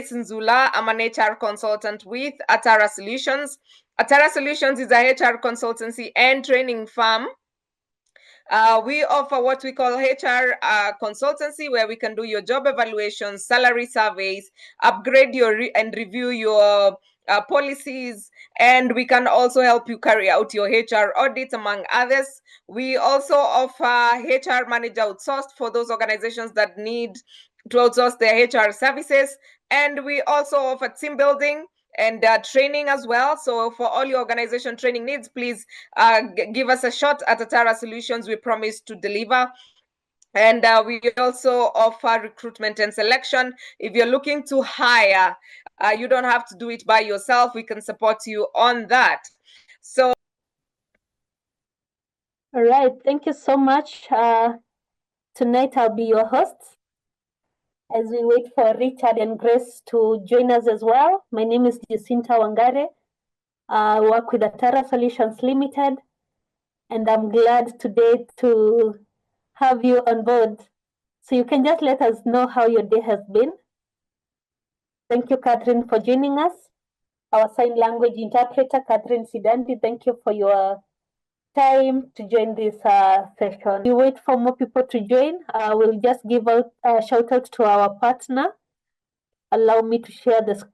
Grace Nzula. I'm an HR consultant with Atara Solutions. Atara Solutions is a HR consultancy and training firm. We offer what we call HR consultancy, where we can do your job evaluations, salary surveys, upgrade your and review your policies, and we can also help you carry out your HR audits, among others. We also offer HR manager outsourced for those organizations that need to outsource their HR services. And we also offer team building and training as well. So for all your organization training needs, please give us a shot at Atara Solutions. We promise to deliver. And we also offer recruitment and selection. If you're looking to hire, you don't have to do it by yourself. We can support you on that. So, all right, thank you so much. Tonight I'll be your host as we wait for Richard and Grace to join us as well. My name is Jacinta Wangare. I work with Atara Solutions Limited, and I'm glad today to have you on board. So you can just let us know how your day has been. Thank you, Catherine, for joining us. Our sign language interpreter, Catherine Sidandi, thank you for your time to join this session. We wait for more people to join. We'll just give out a shout out to our partner. Allow me to share this.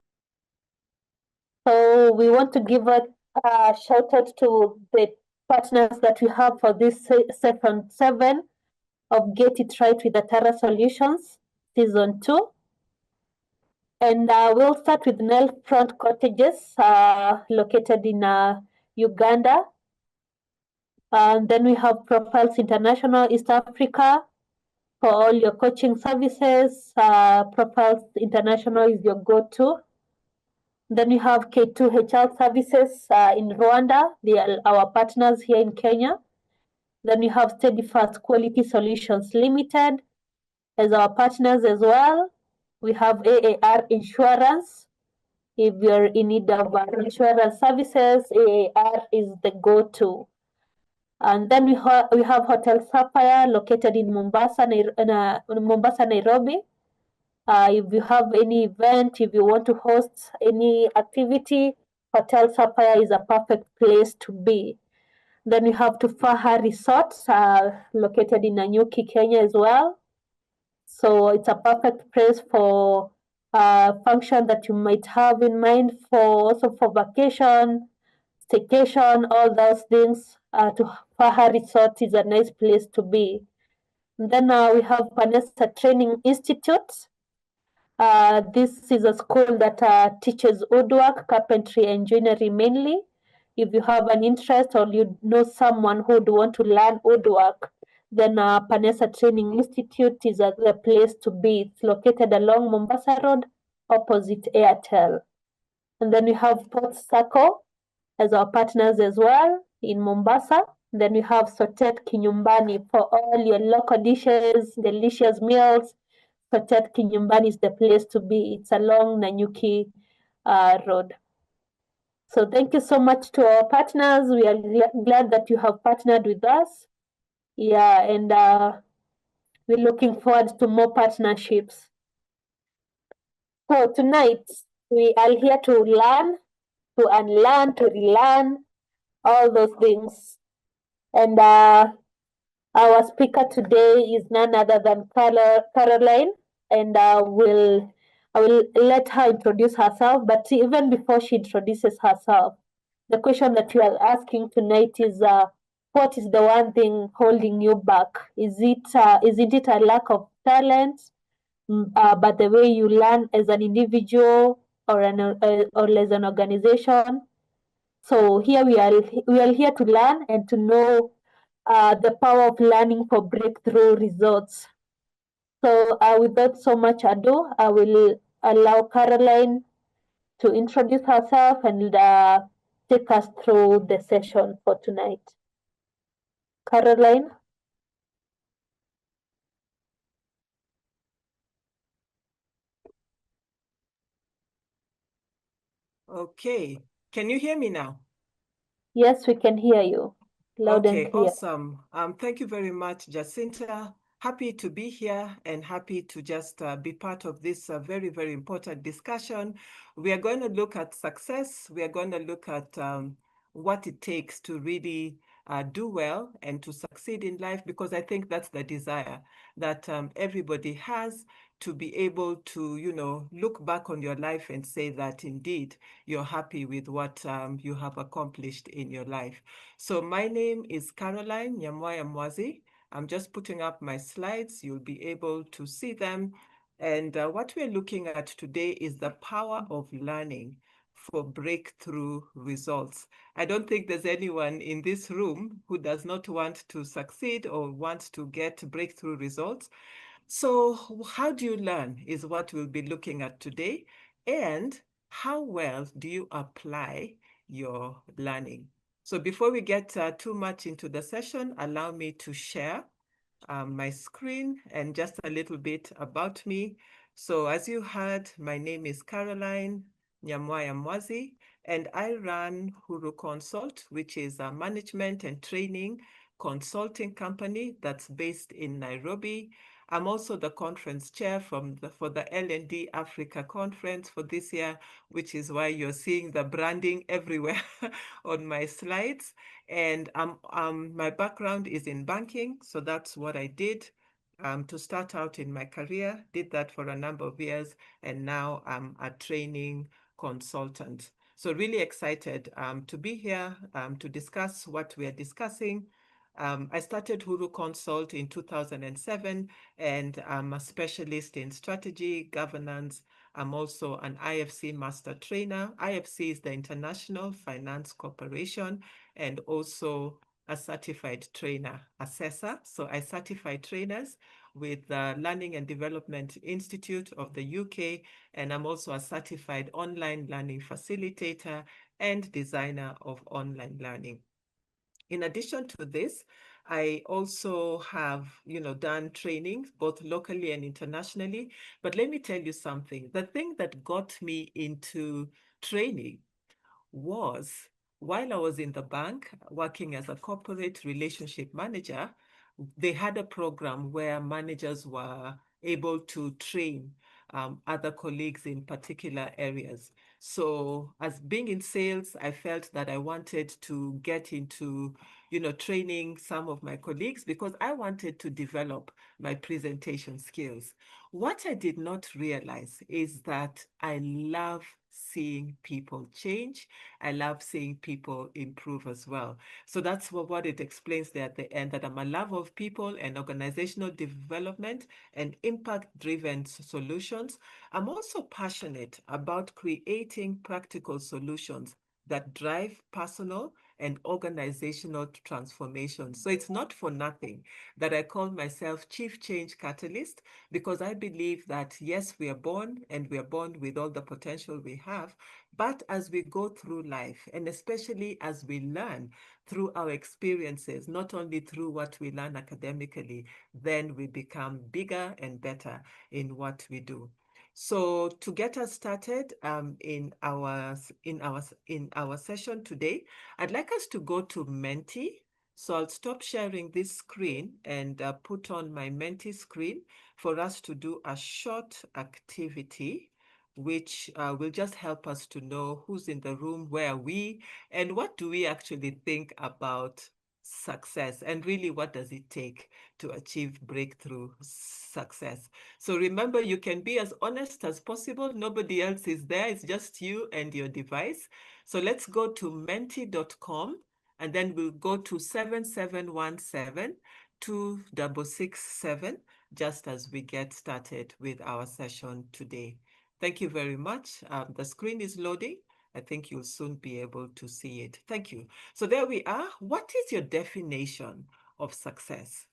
So we want to give a shout out to the partners that we have for this session 7 of Get It Right with Atara Solutions, Season 2. And we'll start with Front Cottages, located in Uganda. And then we have Profiles International, East Africa, for all your coaching services. Profiles International is your go-to. Then we have K2HR Services in Rwanda. They are our partners here in Kenya. Then we have Steadfast Quality Solutions Limited as our partners as well. We have AAR Insurance. If you're in need of insurance services, AAR is the go-to. And then we have Hotel Sapphire located in Mombasa, Nairobi. If you have any event, if you want to host any activity, Hotel Sapphire is a perfect place to be. Then we have Tufaha Resorts, located in Nanyuki, Kenya as well. So it's a perfect place for function that you might have in mind, for also for vacation, staycation, all those things. Tufaha Resort is a nice place to be. And then we have Vanessa Training Institute. This is a school that teaches woodwork, carpentry, and joinery mainly. If you have an interest or you know someone who would want to learn woodwork, then Vanessa Training Institute is the place to be. It's located along Mombasa Road, opposite Airtel. And then we have Port Circle as our partners as well in Mombasa. Then we have Sotet Kinyumbani for all your local dishes, delicious meals. Sotet Kinyumbani is the place to be. It's along Nanyuki Road. So thank you so much to our partners. We are glad that you have partnered with us. Yeah, and we're looking forward to more partnerships. So tonight, we are here to learn, to unlearn, to relearn, all those things. And our speaker today is none other than Caroline, and I will let her introduce herself. But even before she introduces herself, the question that you are asking tonight is, what is the one thing holding you back? Isn't it a lack of talent, but the way you learn as an individual or as an organization? So here we are here to learn and to know the power of learning for breakthrough results. So without so much ado, I will allow Caroline to introduce herself and take us through the session for tonight. Caroline? Okay, can you hear me now? Yes, we can hear you. Loud and clear. Awesome. Thank you very much, Jacinta. happy to be here and happy to just be part of this very, very important discussion. We are going to look at success. We are going to look at what it takes to really do well and to succeed in life, because I think that's the desire that everybody has, to be able to, look back on your life and say that indeed you're happy with what you have accomplished in your life. So my name is Caroline Nyamwaya Mwazi. I'm just putting up my slides. You'll be able to see them. And what we're looking at today is the power of learning for breakthrough results. I don't think there's anyone in this room who does not want to succeed or wants to get breakthrough results. So how do you learn is what we'll be looking at today. And how well do you apply your learning? So before we get too much into the session, allow me to share my screen and just a little bit about me. So as you heard, my name is Caroline Nyamwaya Mwazi, and I run Huru Consult, which is a management and training consulting company that's based in Nairobi. I'm also the conference chair for the L&D Africa conference for this year, which is why you're seeing the branding everywhere on my slides. And my background is in banking, so that's what I did to start out in my career. Did that for a number of years, and now I'm a training consultant. So really excited to be here to discuss what we are discussing. I started Huru Consult in 2007, and I'm a specialist in strategy, governance. I'm also an IFC master trainer. IFC is the International Finance Corporation, and also a certified trainer assessor. So I certify trainers with the Learning and Development Institute of the UK, and I'm also a certified online learning facilitator and designer of online learning. In addition to this, I also have, done trainings both locally and internationally. But let me tell you something. The thing that got me into training was while I was in the bank working as a corporate relationship manager, they had a program where managers were able to train other colleagues in particular areas. So as being in sales, I felt that I wanted to get into, training some of my colleagues because I wanted to develop my presentation skills. What I did not realize is that I love seeing people change. I love seeing people improve as well. So that's what it explains there at the end, that I'm a lover of people and organizational development and impact-driven solutions. I'm also passionate about creating practical solutions that drive personal and organizational transformation. So it's not for nothing that I call myself Chief Change Catalyst, because I believe that, yes, we are born and we are born with all the potential we have, but as we go through life, and especially as we learn through our experiences, not only through what we learn academically, then we become bigger and better in what we do. So to get us started in our session today, I'd like us to go to Menti. So I'll stop sharing this screen and put on my Menti screen for us to do a short activity, which will just help us to know who's in the room, where are we, and what do we actually think about success, and really what does it take to achieve breakthrough success. So remember, you can be as honest as possible. Nobody else is there. It's just you and your device. So let's go to menti.com, and then we'll go to 7717-2667 just as we get started with our session today. Thank you very much. The screen is loading. I think you'll soon be able to see it. Thank you. So there we are. What is your definition of success?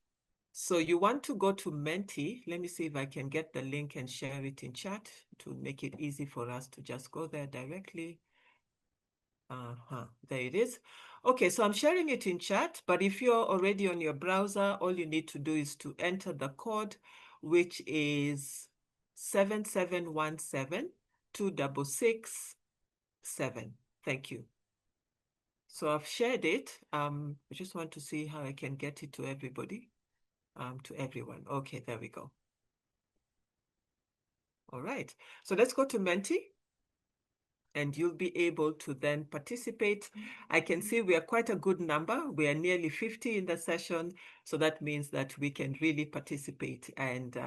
So you want to go to Menti. Let me see if I can get the link and share it in chat to make it easy for us to just go there directly. There it is. Okay, so I'm sharing it in chat, but if you're already on your browser, all you need to do is to enter the code, which is 7717-2667. Thank you. So I've shared it. I just want to see how I can get it to everybody. to everyone. Okay, there we go. All right. So let's go to Menti, and you'll be able to then participate. I can see we are quite a good number. We are nearly 50 in the session. So that means that we can really participate, and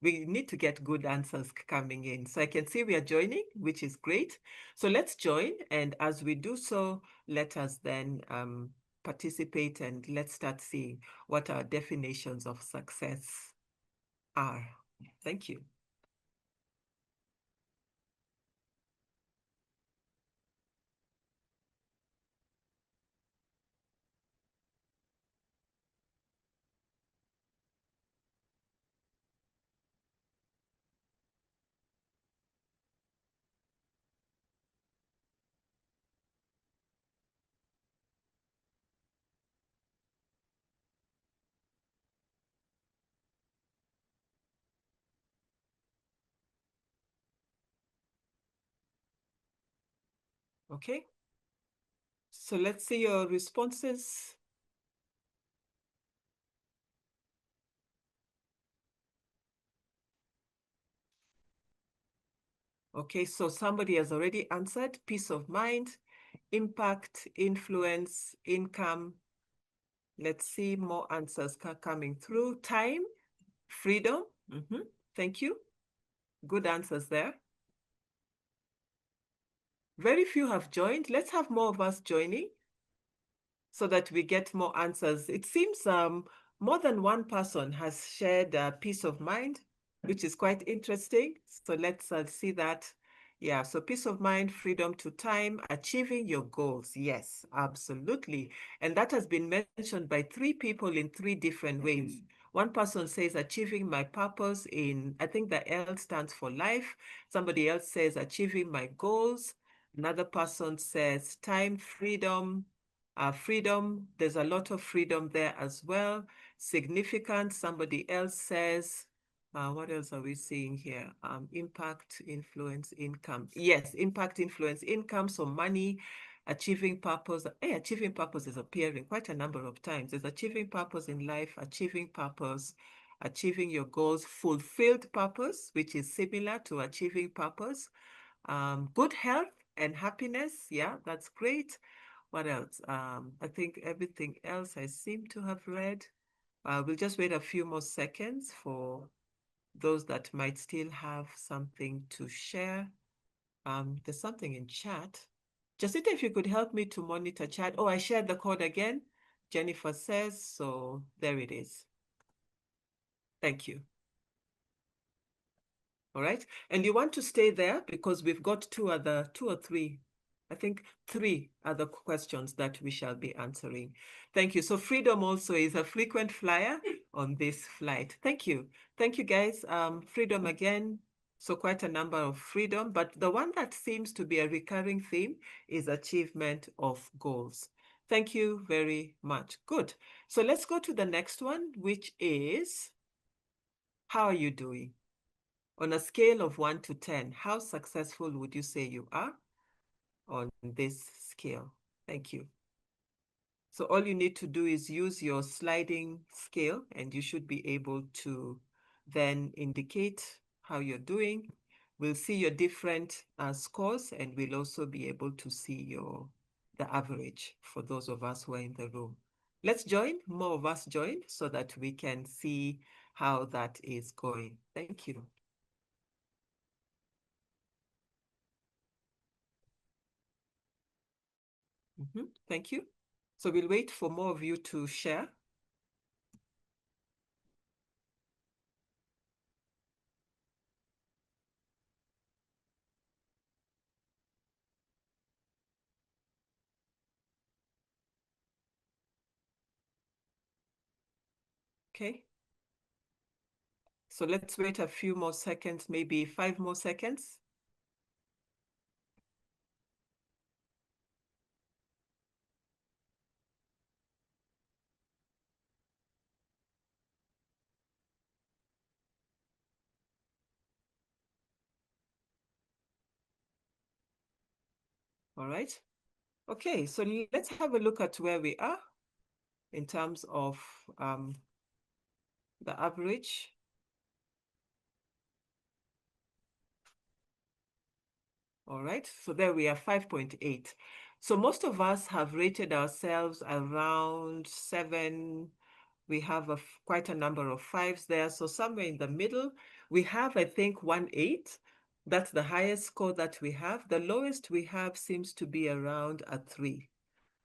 we need to get good answers coming in. So I can see we are joining, which is great. So let's join. And as we do so, let us then participate, and let's start seeing what our definitions of success are. Thank you. Okay. So let's see your responses. Okay, so somebody has already answered: peace of mind, impact, influence, income. Let's see more answers coming through. Time, freedom. Thank you. Good answers there. Very few have joined. Let's have more of us joining so that we get more answers. It seems more than one person has shared peace of mind, which is quite interesting. So let's see that. Yeah, so peace of mind, freedom to time, achieving your goals. Yes, absolutely. And that has been mentioned by 3 people in 3 different ways. One person says achieving my purpose in, I think the L stands for life. Somebody else says achieving my goals. Another person says time, freedom, freedom. There's a lot of freedom there as well. Significant, somebody else says. What else are we seeing here? Impact, influence, income. Yes, impact, influence, income. So money, achieving purpose. Hey, achieving purpose is appearing quite a number of times. There's achieving purpose in life, achieving purpose, achieving your goals, fulfilled purpose, which is similar to achieving purpose. Good health and happiness. Yeah, that's great. What else? I think everything else I seem to have read. We'll just wait a few more seconds for those that might still have something to share. There's something in chat. Jacinta, if you could help me to monitor chat. Oh, I shared the code again. Jennifer says, so there it is. Thank you. All right. And you want to stay there because we've got 2 or 3, I think 3 other questions that we shall be answering. Thank you. So freedom also is a frequent flyer on this flight. Thank you. Thank you, guys. Freedom again. So quite a number of freedom, but the one that seems to be a recurring theme is achievement of goals. Thank you very much. Good. So let's go to the next one, which is, how are you doing? On a scale of 1 to 10, how successful would you say you are on this scale? Thank you. So all you need to do is use your sliding scale, and you should be able to then indicate how you're doing. We'll see your different scores, and we'll also be able to see the average for those of us who are in the room. Let's join, more of us join, so that we can see how that is going. Thank you. Thank you. So we'll wait for more of you to share. Okay. So let's wait a few more seconds, maybe 5 more seconds. All right. Okay, so let's have a look at where we are in terms of the average. All right, so there we are, 5.8. So most of us have rated ourselves around 7. We have quite a number of 5s there. So somewhere in the middle, we have, I think, 1.8. That's the highest score that we have. The lowest we have seems to be around a 3.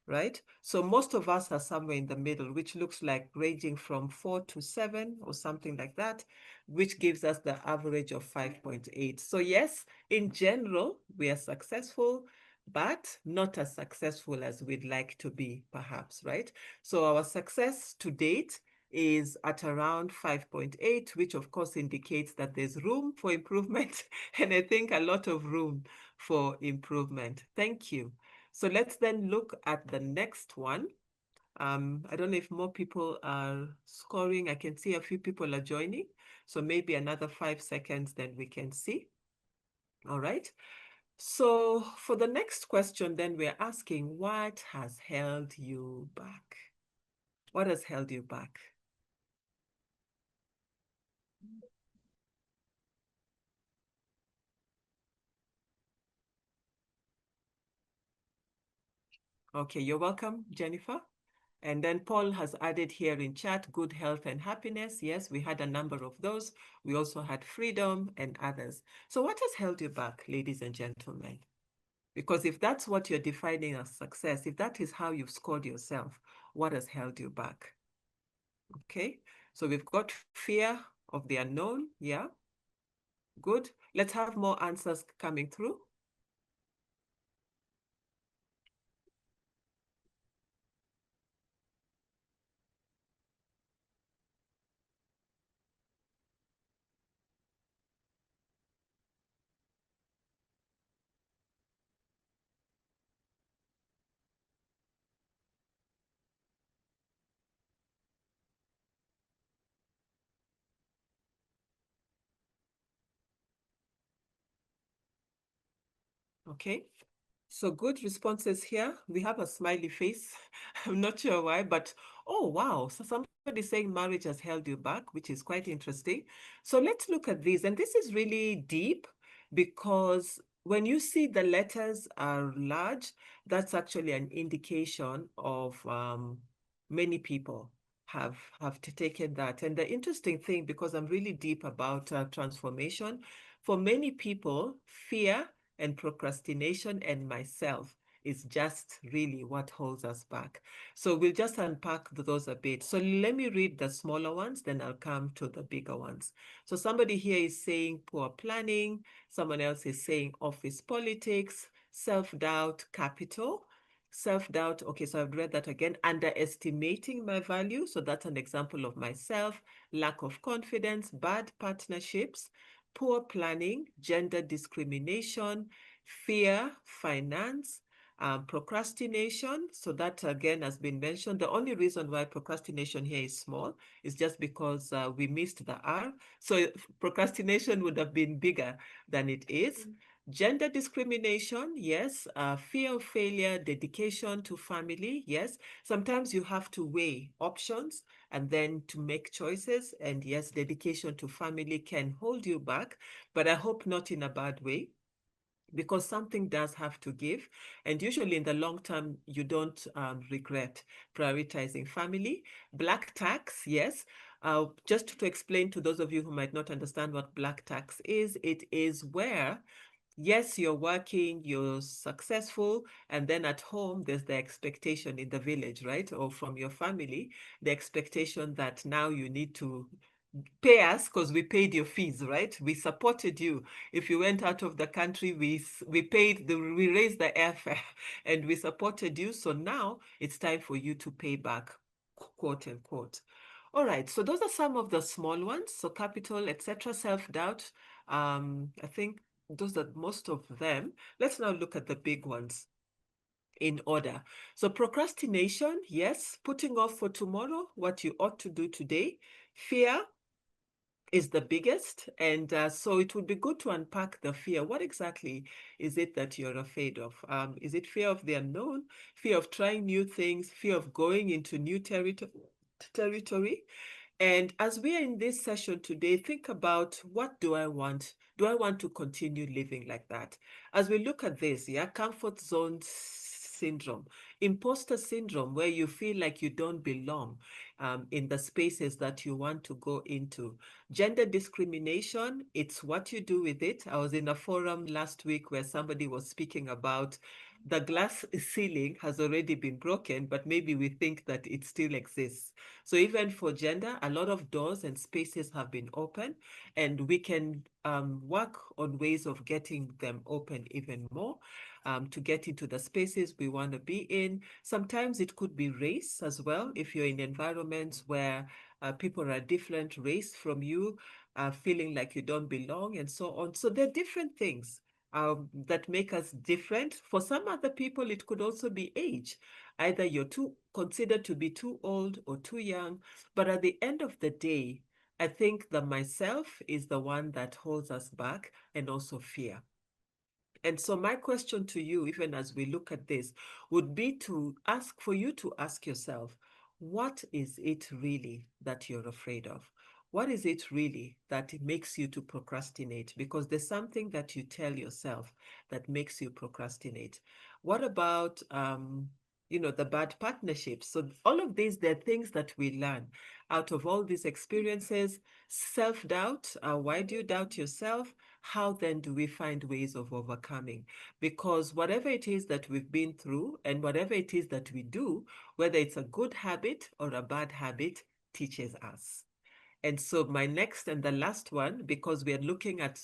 Right? So most of us are somewhere in the middle, which looks like ranging from 4 to 7 or something like that, which gives us the average of 5.8. So yes, in general, we are successful, but not as successful as we'd like to be, perhaps, right? So our success to date is at around 5.8, which of course indicates that there's room for improvement, and I think a lot of room for improvement. Thank you. So let's then look at the next one. I don't know if more people are scoring. I can see a few people are joining. So maybe another 5 seconds, then we can see. All right. So for the next question, then we're asking, what has held you back? What has held you back? Okay, you're welcome, Jennifer. And then Paul has added here in chat, good health and happiness. Yes, we had a number of those. We also had freedom and others. So what has held you back, ladies and gentlemen? Because if that's what you're defining as success, if that is how you've scored yourself, what has held you back? Okay, so we've got fear of the unknown. Yeah, good. Let's have more answers coming through. Okay, so good responses here. We have a smiley face. I'm not sure why, but oh, wow. So somebody saying marriage has held you back, which is quite interesting. So let's look at this. And this is really deep because when you see the letters are large, that's actually an indication of many people have taken that. And the interesting thing, because I'm really deep about transformation, for many people, fear and procrastination and myself is just really what holds us back. So we'll just unpack those a bit. So let me read the smaller ones, then I'll come to the bigger ones. So somebody here is saying poor planning. Someone else is saying office politics, self-doubt, capital. Self-doubt, okay, so I've read that again. Underestimating my value, so that's an example of myself. Lack of confidence, bad partnerships, poor planning, gender discrimination, fear, finance, procrastination. So that again has been mentioned. The only reason why procrastination here is small is just because we missed the R. So procrastination would have been bigger than it is. Gender discrimination, yes. Fear of failure, dedication to family, yes. Sometimes you have to weigh options and then to make choices. And yes, dedication to family can hold you back, but I hope not in a bad way, because something does have to give. And usually in the long term, you don't regret prioritizing family. Black tax, yes. Just to explain to those of you who might not understand what black tax is, it is where yes, you're working, you're successful, and then at home, there's the expectation in the village, right? Or from your family, the expectation that now you need to pay us because we paid your fees, right? We supported you. If you went out of the country, we raised the airfare and we supported you. So now it's time for you to pay back, quote unquote. All right, so those are some of the small ones. So capital, etc., self-doubt. I think those are most of them. Let's now look at the big ones in order. So procrastination, yes, putting off for tomorrow what you ought to do today. Fear is the biggest. And so it would be good to unpack the fear. What exactly is it that you're afraid of? Is it fear of the unknown, fear of trying new things, fear of going into new territory? And as we are in this session today, think about, what do I want? Do I want to continue living like that? As we look at this, yeah, comfort zone syndrome, imposter syndrome, where you feel like you don't belong in the spaces that you want to go into. Gender discrimination, it's what you do with it. I was in a forum last week where somebody was speaking about the glass ceiling has already been broken, but maybe we think that it still exists. So even for gender, a lot of doors and spaces have been open, and we can work on ways of getting them open even more, to get into the spaces we want to be in. Sometimes it could be race as well. If you're in environments where people are different race from you, feeling like you don't belong and so on. So there are different things that make us different. For some other people, it could also be age. Either you're too considered to be too old or too young. But at the end of the day, I think the myself is the one that holds us back, and also fear. And so my question to you, even as we look at this, would be to ask for you to ask yourself, what is it really that you're afraid of? What is it really that makes you to procrastinate? Because there's something that you tell yourself that makes you procrastinate. What about, the bad partnerships? So all of these, they're things that we learn out of all these experiences. Self-doubt, why do you doubt yourself? How then do we find ways of overcoming? Because whatever it is that we've been through and whatever it is that we do, whether it's a good habit or a bad habit, teaches us. And so my next and the last one, because we are looking at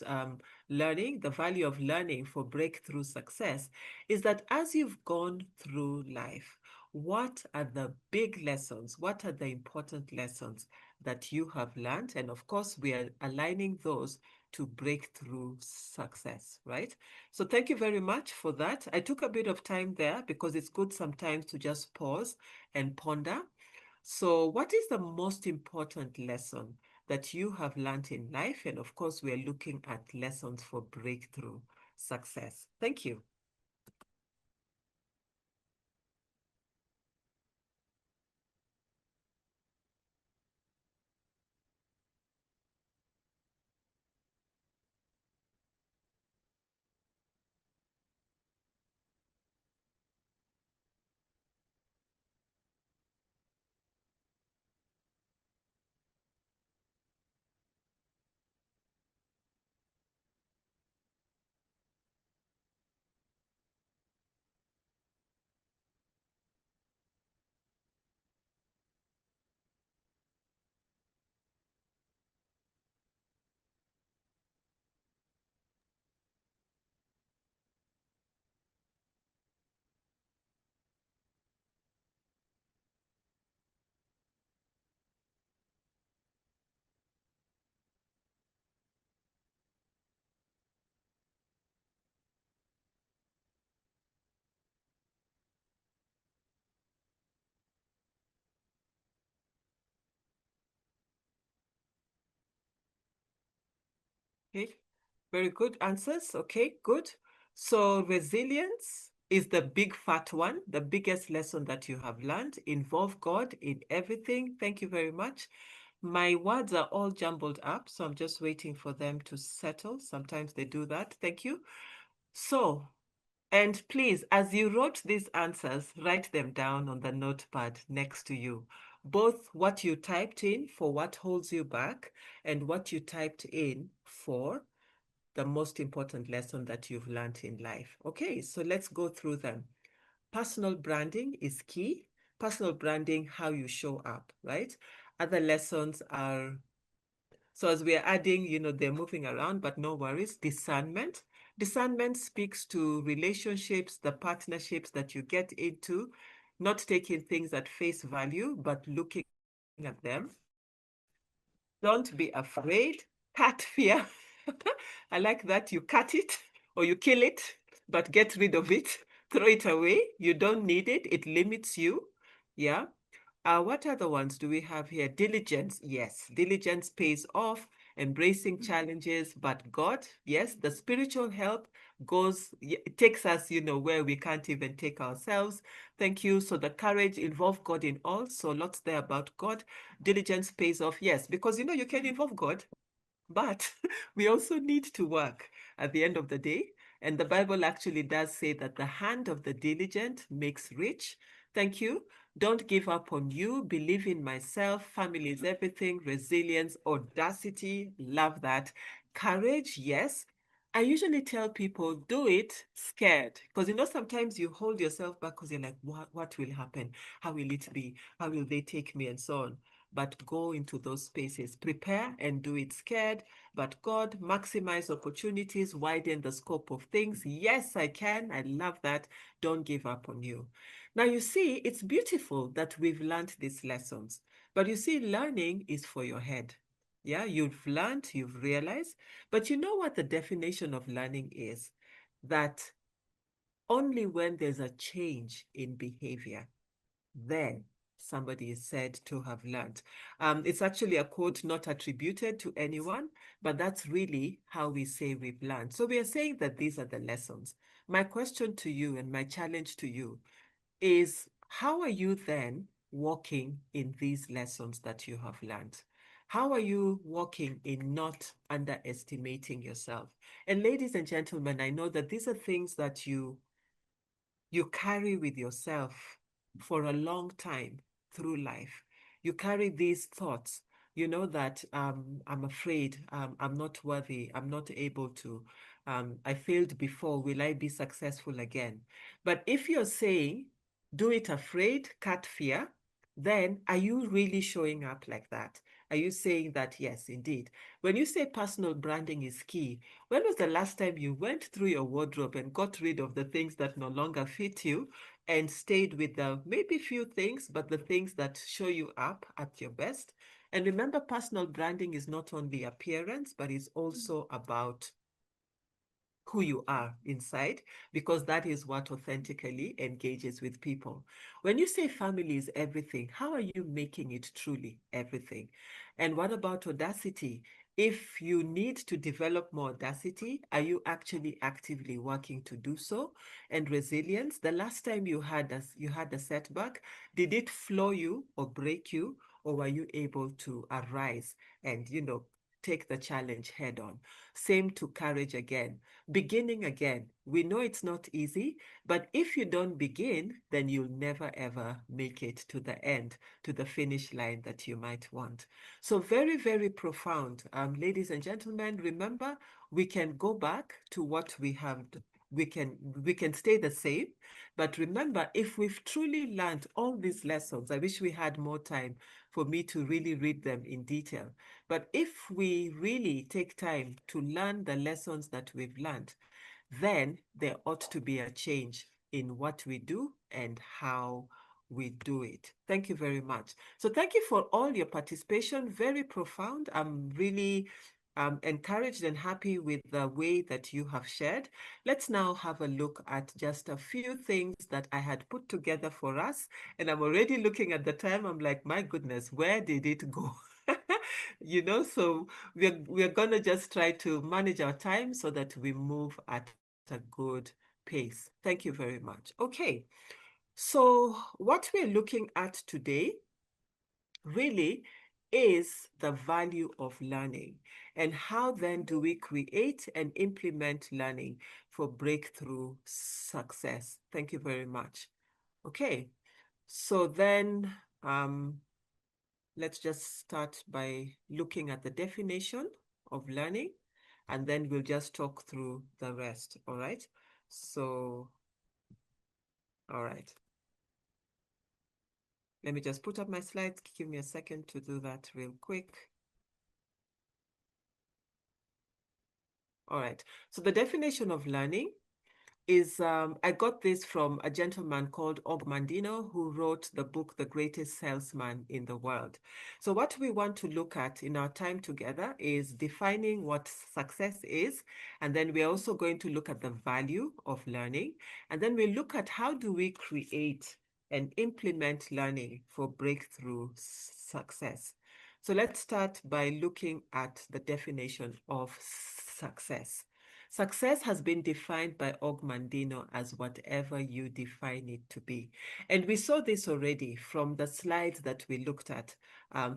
learning, the value of learning for breakthrough success, is that as you've gone through life, what are the big lessons? What are the important lessons that you have learned? And of course, we are aligning those to breakthrough success, right? So thank you very much for that. I took a bit of time there because it's good sometimes to just pause and ponder. So, what is the most important lesson that you have learned in life? And of course, we are looking at lessons for breakthrough success. Thank you. Okay, very good answers. Okay, good. So, resilience is the big fat one, the biggest lesson that you have learned. Involve God in everything. Thank you very much. My words are all jumbled up, so I'm just waiting for them to settle. Sometimes they do that. Thank you. So, and please, as you wrote these answers, write them down on the notepad next to you. Both what you typed in for what holds you back and what you typed in for the most important lesson that you've learned in life. Okay, so let's go through them. Personal branding is key. Personal branding, how you show up, right? Other lessons are, so as we are adding, they're moving around, but no worries. Discernment. Discernment speaks to relationships, the partnerships that you get into, not taking things at face value, but looking at them. Don't be afraid. Cut fear. I like that. You cut it or you kill it, but get rid of it. Throw it away. You don't need it. It limits you. Yeah. What other ones do we have here? Diligence. Yes, diligence pays off. embracing challenges, but God, yes, the spiritual help takes us, where we can't even take ourselves. Thank you. So the courage involve God in all. So lots there about God. Diligence pays off. Yes, because, you can involve God, but we also need to work at the end of the day. And the Bible actually does say that the hand of the diligent makes rich. Thank you. Don't give up on you. Believe in myself. Family is everything. Resilience, audacity. Love that. Courage, yes. I usually tell people do it scared because sometimes you hold yourself back because you're like, what will happen? How will it be? How will they take me? And so on. But go into those spaces, prepare and do it scared. But God, maximize opportunities, widen the scope of things. Yes, I can. I love that. Don't give up on you. Now, you see, it's beautiful that we've learned these lessons. But you see, learning is for your head. Yeah, you've learned, you've realized. But you know what the definition of learning is? That only when there's a change in behavior, then somebody is said to have learned. It's actually a quote not attributed to anyone, but that's really how we say we've learned. So we are saying that these are the lessons. My question to you and my challenge to you is, how are you then walking in these lessons that you have learned? How are you walking in not underestimating yourself? And ladies and gentlemen, I know that these are things that you carry with yourself for a long time through life. You carry these thoughts, that I'm afraid, I'm not worthy, I'm not able to, I failed before, will I be successful again? But if you're saying, do it afraid, cut fear, then are you really showing up like that? Are you saying that, yes, indeed? When you say personal branding is key, when was the last time you went through your wardrobe and got rid of the things that no longer fit you and stayed with the maybe few things, but the things that show you up at your best? And remember, personal branding is not only appearance, but it's also about who you are inside, because that is what authentically engages with people. When you say family is everything, how are you making it truly everything? And what about audacity? If you need to develop more audacity, are you actually actively working to do so? And resilience, the last time you had a setback, did it floor you or break you, or were you able to arise and take the challenge head on? Same to courage again. Beginning again. We know it's not easy, but if you don't begin, then you'll never ever make it to the end, to the finish line that you might want. So very, very profound. Ladies and gentlemen, remember, we can go back to what we have. We can stay the same, but remember, if we've truly learned all these lessons, I wish we had more time for me to really read them in detail. But if we really take time to learn the lessons that we've learned, then there ought to be a change in what we do and how we do it. Thank you very much. So thank you for all your participation. Very profound. I'm really encouraged and happy with the way that you have shared. Let's now have a look at just a few things that I had put together for us. And I'm already looking at the time. I'm like, my goodness, where did it go? So we're gonna just try to manage our time so that we move at a good pace. Thank you very much. Okay, so what we're looking at today really is the value of learning, and how then do we create and implement learning for breakthrough success. Thank you very much. Okay, so then let's just start by looking at the definition of learning, and then we'll just talk through the rest. All right. So, all right. Let me just put up my slides. Give me a second to do that real quick. All right. So the definition of learning is, I got this from a gentleman called Og Mandino, who wrote the book, The Greatest Salesman in the World. So what we want to look at in our time together is defining what success is. And then we're also going to look at the value of learning. And then we look at how do we create and implement learning for breakthrough success. So let's start by looking at the definition of success. Success has been defined by Mandino as whatever you define it to be. And we saw this already from the slides that we looked at,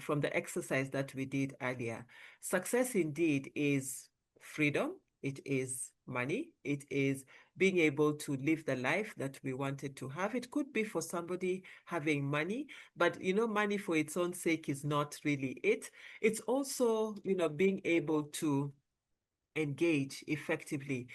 from the exercise that we did earlier. Success indeed is freedom, it is money, it is being able to live the life that we wanted to have. It could be for somebody having money, but money for its own sake is not really it. It's also, being able to engage effectively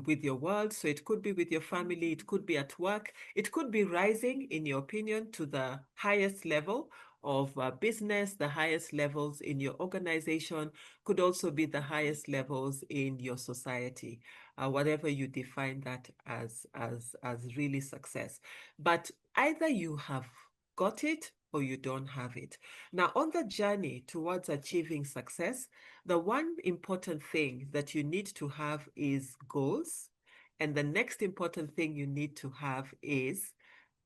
with your world. So it could be with your family, it could be at work, it could be rising, in your opinion, to the highest level of business, the highest levels in your organization, could also be the highest levels in your society, whatever you define that as really success. But either you have got it or you don't have it. Now, on the journey towards achieving success, the one important thing that you need to have is goals. And the next important thing you need to have is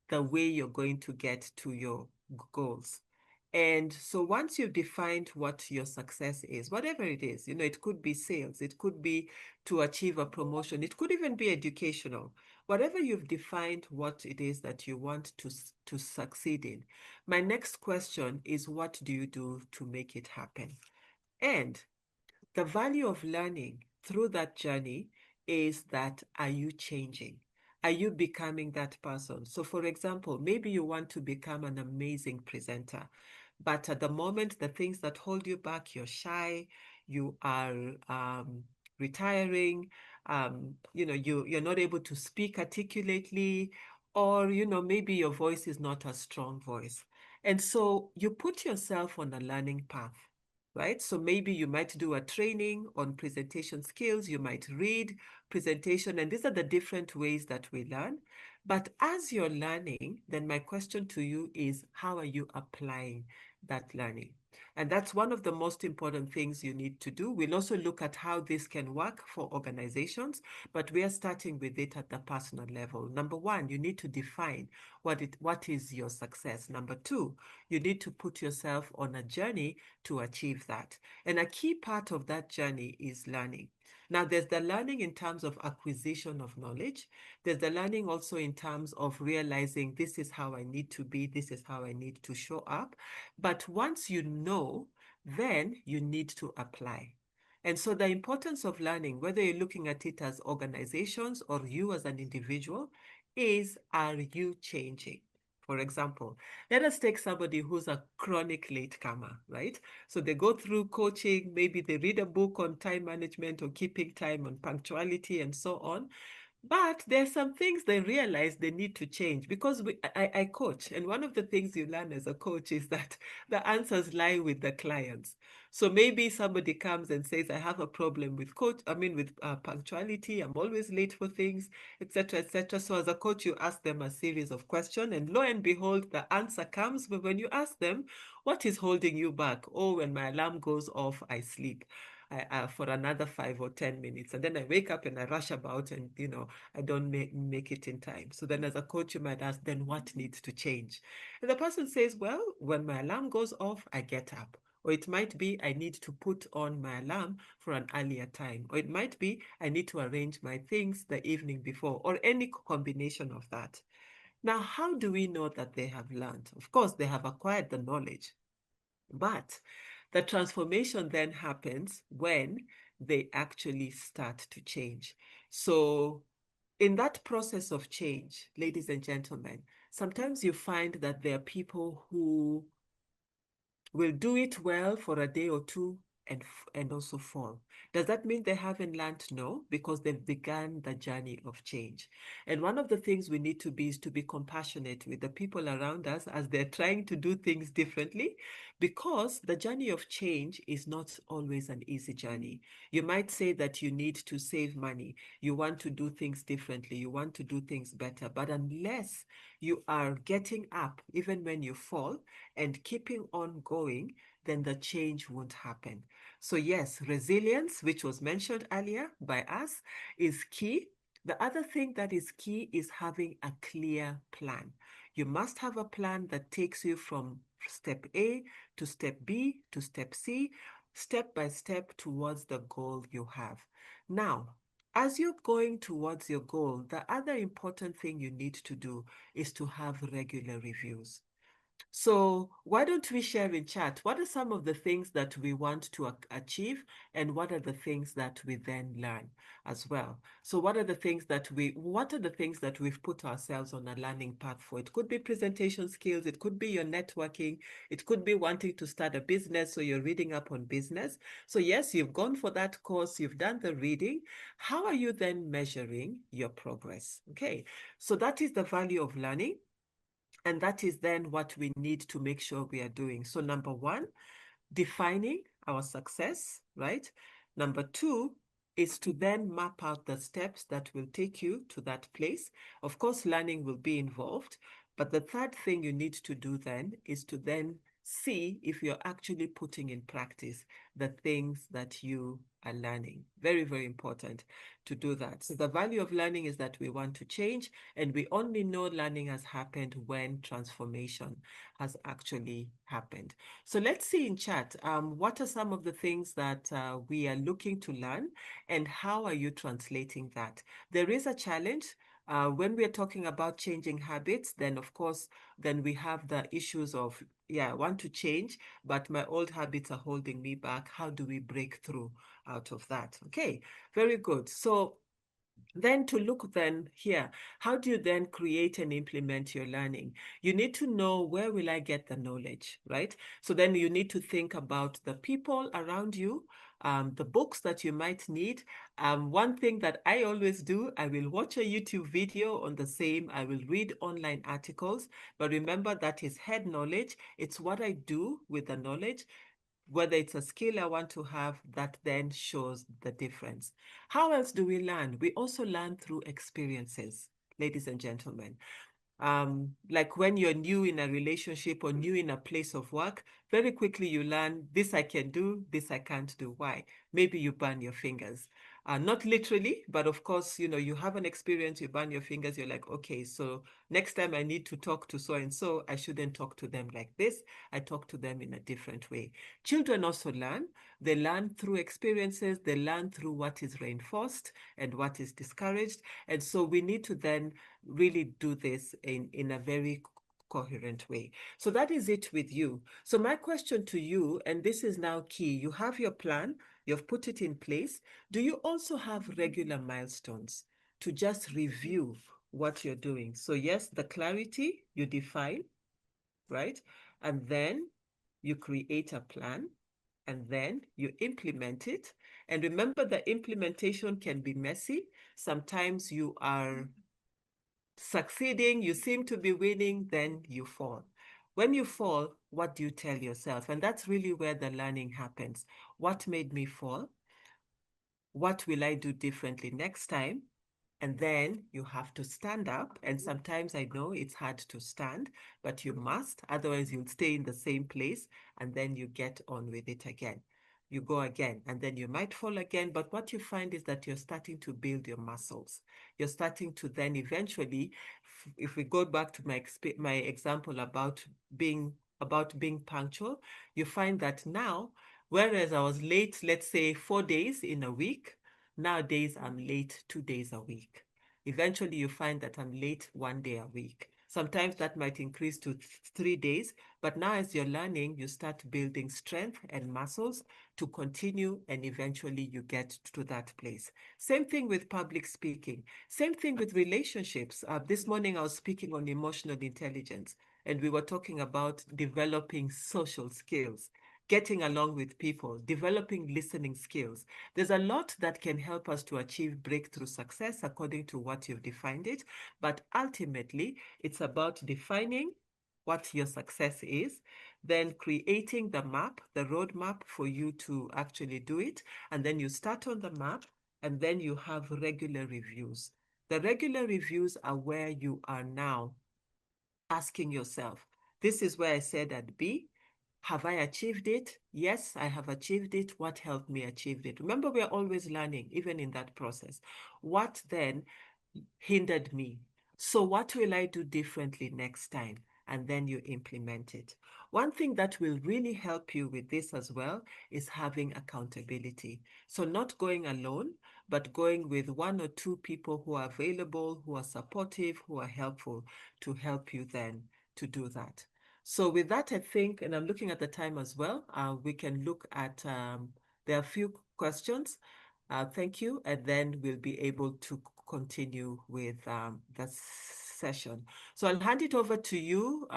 the way you're going to get to your goals. And so once you've defined what your success is, whatever it is, it could be sales, it could be to achieve a promotion, it could even be educational. Whatever you've defined what it is that you want to succeed in. My next question is, what do you do to make it happen? And the value of learning through that journey is that, are you changing? Are you becoming that person? So, for example, maybe you want to become an amazing presenter, but at the moment, the things that hold you back, you're shy, you are retiring, you're not able to speak articulately, or, maybe your voice is not a strong voice. And so you put yourself on a learning path, right? So maybe you might do a training on presentation skills, you might read presentation, and these are the different ways that we learn. But as you're learning, then my question to you is, how are you applying that learning? And that's one of the most important things you need to do. We'll also look at how this can work for organizations, but we are starting with it at the personal level. Number one, you need to define what is your success. Number two, you need to put yourself on a journey to achieve that. And a key part of that journey is learning. Now, there's the learning in terms of acquisition of knowledge. There's the learning also in terms of realizing this is how I need to be, this is how I need to show up. But once you know, then you need to apply. And so the importance of learning, whether you're looking at it as organizations or you as an individual, is, are you changing? For example, let us take somebody who's a chronic latecomer, right? So they go through coaching, maybe they read a book on time management or keeping time, on punctuality and so on. But there's some things they realize they need to change, because I coach. And one of the things you learn as a coach is that the answers lie with the clients. So maybe somebody comes and says, I have a problem with with punctuality. I'm always late for things, etc., etc. So as a coach, you ask them a series of questions, and lo and behold, the answer comes. But when you ask them, what is holding you back? Oh, when my alarm goes off, I sleep. For another 5 or 10 minutes, and then I wake up and I rush about, and I don't make it in time. So then as a coach, you might ask, then what needs to change? And the person says, well, when my alarm goes off, I get up. Or it might be I need to put on my alarm for an earlier time. Or it might be I need to arrange my things the evening before, or any combination of that. Now, how do we know that they have learned? Of course, they have acquired the knowledge, but the transformation then happens when they actually start to change. So in that process of change, ladies and gentlemen, sometimes you find that there are people who will do it well for a day or two and also fall. Does that mean they haven't learned? No, because they've begun the journey of change. And one of the things we need to be is to be compassionate with the people around us as they're trying to do things differently, because the journey of change is not always an easy journey. You might say that you need to save money, you want to do things differently, you want to do things better, but unless you are getting up even when you fall and keeping on going, then the change won't happen. So yes, resilience, which was mentioned earlier by us, is key. The other thing that is key is having a clear plan. You must have a plan that takes you from step A to step B to step C, step by step towards the goal you have. Now, as you're going towards your goal, the other important thing you need to do is to have regular reviews. So why don't we share in chat? What are some of the things that we want to achieve, and what are the things that we then learn as well? So what are the things that we've put ourselves on a learning path for? It could be presentation skills, it could be your networking, it could be wanting to start a business, so you're reading up on business. So yes, you've gone for that course, you've done the reading. How are you then measuring your progress? Okay, so that is the value of learning. And that is then what we need to make sure we are doing. So number one, defining our success, right? Number two is to then map out the steps that will take you to that place. Of course, learning will be involved, but the third thing you need to do then is to then see if you're actually putting in practice the things that you are learning. Very, very important to do that. So the value of learning is that we want to change, and we only know learning has happened when transformation has actually happened. So let's see in chat, what are some of the things that we are looking to learn, and how are you translating that? There is a challenge. When we're talking about changing habits, then of course, then we have the issues of, yeah, I want to change, but my old habits are holding me back. How do we break through out of that? Okay, very good. So then to look then here, how do you then create and implement your learning? You need to know, where will I get the knowledge, right? So then you need to think about the people around you, the books that you might need. One thing that I always do, I will watch a YouTube video on the same, I will read online articles, but remember that is head knowledge. It's what I do with the knowledge, whether it's a skill I want to have, that then shows the difference. How else do we learn? We also learn through experiences, ladies and gentlemen. Like when you're new in a relationship or new in a place of work, very quickly you learn, this I can do, this I can't do. Why? Maybe you burn your fingers. Not literally, but of course, you have an experience, you burn your fingers, you're like, okay, so next time I need to talk to so and so, I shouldn't talk to them like this. I talk to them in a different way. Children also learn. They learn through experiences, they learn through what is reinforced and what is discouraged. And so we need to then really do this in a very coherent way. So that is it with you. So my question to you, and this is now key, you have your plan, you've put it in place. Do you also have regular milestones to just review what you're doing? So yes, the clarity you define, right? And then you create a plan, and then you implement it. And remember, the implementation can be messy. Sometimes you are succeeding, you seem to be winning, then you fall. When you fall, what do you tell yourself? And that's really where the learning happens. What made me fall? What will I do differently next time? And then you have to stand up. And sometimes I know it's hard to stand, but you must. Otherwise, you'll stay in the same place, and then you get on with it again. You go again, and then you might fall again. But what you find is that you're starting to build your muscles. You're starting to then eventually, if we go back to my example about being punctual, you find that now, whereas I was late, let's say 4 days in a week, nowadays, I'm late 2 days a week. Eventually, you find that I'm late 1 day a week. Sometimes that might increase to 3 days, but now as you're learning, you start building strength and muscles to continue, and eventually you get to that place. Same thing with public speaking. Same thing with relationships. This morning, I was speaking on emotional intelligence, and we were talking about developing social skills, getting along with people, developing listening skills. There's a lot that can help us to achieve breakthrough success according to what you've defined it. But ultimately, it's about defining what your success is, then creating the map, the roadmap for you to actually do it. And then you start on the map, and then you have regular reviews. The regular reviews are where you are now asking yourself, this is where I said I'd be. Have I achieved it? Yes, I have achieved it. What helped me achieve it? Remember, we're always learning, even in that process. What then hindered me? So what will I do differently next time? and then you implement it. One thing that will really help you with this as well is having accountability. So not going alone, but going with one or two people who are available, who are supportive, who are helpful to help you then to do that. So with that, I think, and I'm looking at the time as well, we can look at, there are a few questions. Thank you. And then we'll be able to continue with the session. So I'll hand it over to you,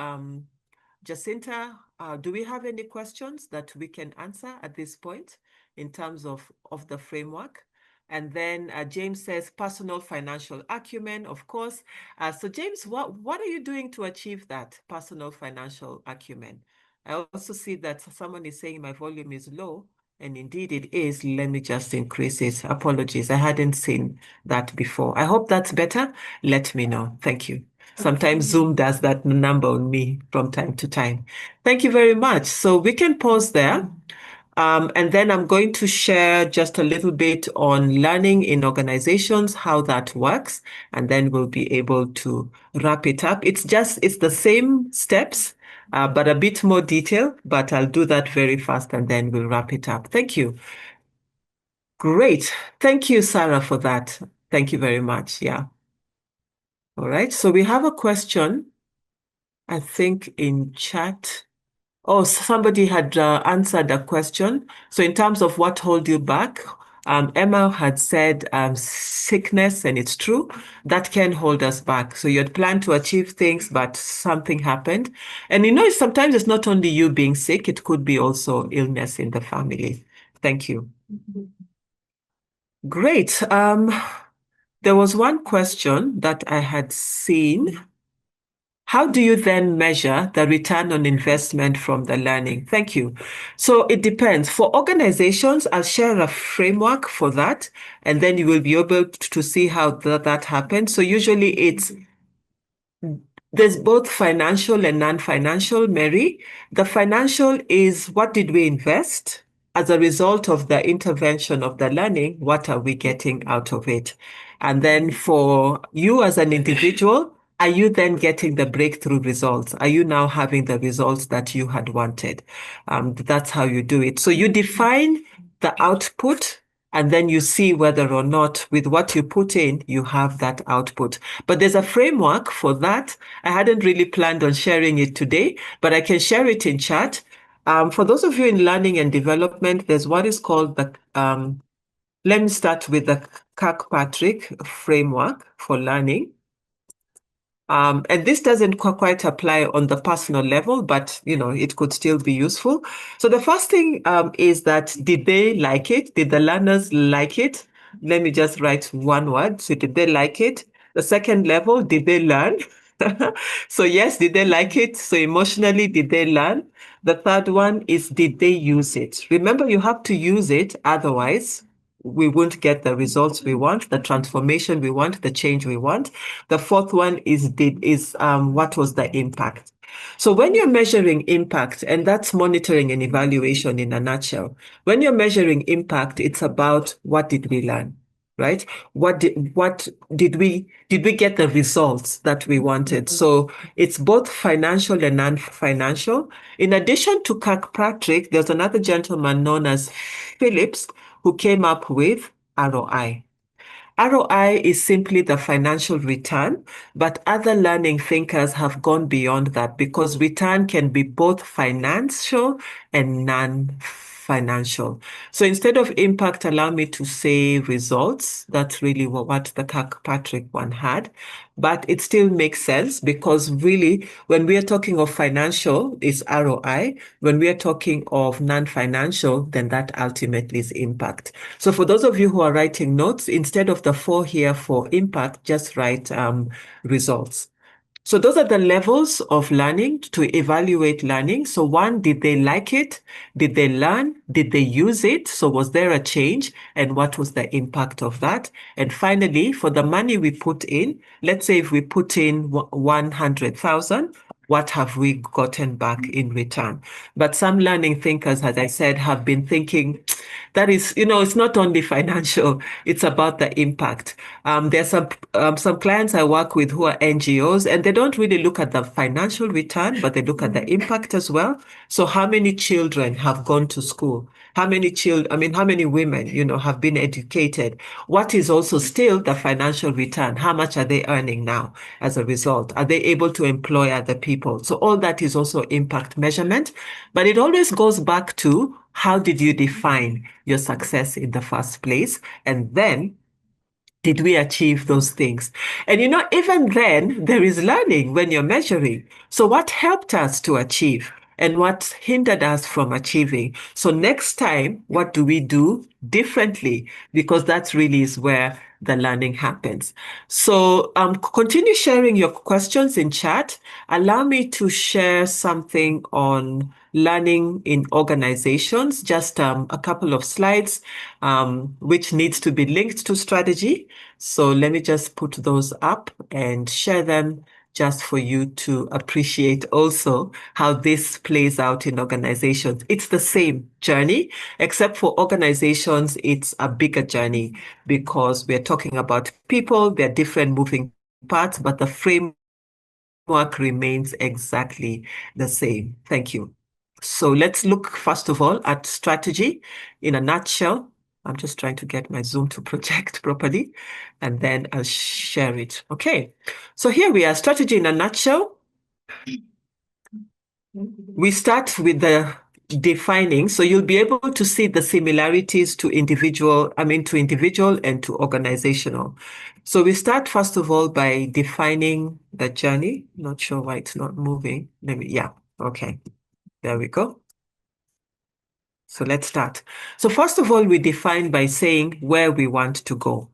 Jacinta. Do we have any questions that we can answer at this point in terms of the framework? And then James says personal financial acumen, of course. So James, what are you doing to achieve that personal financial acumen? I also see that someone is saying my volume is low, and indeed it is. Let me just increase it. Apologies, I hadn't seen that before. I hope that's better. Let me know. Thank you. Sometimes Zoom does that number on me from time to time. Thank you very much. So we can pause there. And then I'm going to share just a little bit on learning in organizations, how that works, and then we'll be able to wrap it up. It's the same steps, but a bit more detail, but I'll do that very fast and then we'll wrap it up. Thank you. Great. Thank you, Sarah, for that. Thank you very much. Yeah. All right. So we have a question, I think, in chat. Oh, somebody had answered a question. So in terms of what hold you back, Emma had said sickness, and it's true, that can hold us back. So you had planned to achieve things, but something happened. And sometimes it's not only you being sick, it could be also illness in the family. Thank you. Great. There was one question that I had seen. How do you then measure the return on investment from the learning? Thank you. So it depends. For organizations, I'll share a framework for that, and then you will be able to see how that happens. So usually there's both financial and non-financial, Mary. The financial is, what did we invest? As a result of the intervention of the learning, what are we getting out of it? And then for you as an individual, are you then getting the breakthrough results? Are you now having the results that you had wanted? That's how you do it. So you define the output, and then you see whether or not with what you put in, you have that output. But there's a framework for that. I hadn't really planned on sharing it today, but I can share it in chat. For those of you in learning and development, there's what is called the, let me start with the Kirkpatrick framework for learning. And this doesn't quite apply on the personal level, but it could still be useful. So the first thing is that, did they like it? Did the learners like it? Let me just write one word. So did they like it? The second level, did they learn? So yes, did they like it? So emotionally, did they learn? The third one is, did they use it? Remember, you have to use it, otherwise we won't get the results we want, the transformation we want, the change we want. The fourth one is what was the impact? So when you're measuring impact, and that's monitoring and evaluation in a nutshell, when you're measuring impact, it's about, what did we learn, right? What did we get the results that we wanted? So it's both financial and non-financial. In addition to Kirkpatrick, there's another gentleman known as Phillips who came up with ROI. ROI is simply the financial return, but other learning thinkers have gone beyond that, because return can be both financial and non-financial. So instead of impact, allow me to say results. That's really what the Kirkpatrick one had. But it still makes sense, because really, when we are talking of financial, it's ROI. When we are talking of non-financial, then that ultimately is impact. So for those of you who are writing notes, instead of the 4 here for impact, just write results. So those are the levels of learning to evaluate learning. So 1, did they like it? Did they learn? Did they use it? So was there a change? And what was the impact of that? And finally, for the money we put in, let's say if we put in 100,000, what have we gotten back in return? But some learning thinkers, as I said, have been thinking, that is, it's not only financial, it's about the impact. There's some clients I work with who are NGOs, and they don't really look at the financial return, but they look at the impact as well. So how many children have gone to school? How many how many women, have been educated? What is also still the financial return? How much are they earning now as a result? Are they able to employ other people? So all that is also impact measurement, but it always goes back to how did you define your success in the first place? And then did we achieve those things? And even then, there is learning when you're measuring. So, what helped us to achieve and what hindered us from achieving? So, next time, what do we do differently? Because that really is where the learning happens. So, continue sharing your questions in chat. Allow me to share something on learning in organizations, just a couple of slides, which needs to be linked to strategy. So let me just put those up and share them just for you to appreciate also how this plays out in organizations. It's the same journey, except for organizations, it's a bigger journey because we're talking about people, they're different moving parts, but the framework remains exactly the same. Thank you. So let's look first of all at strategy in a nutshell. I'm just trying to get my Zoom to project properly, and then I'll share it. Okay, so here we are, strategy in a nutshell. We start with the defining, so you'll be able to see the similarities to individual and to organizational. So we start first of all by defining the journey. Not sure why it's not moving. Okay, there we go. So let's start. So first of all, we define by saying where we want to go.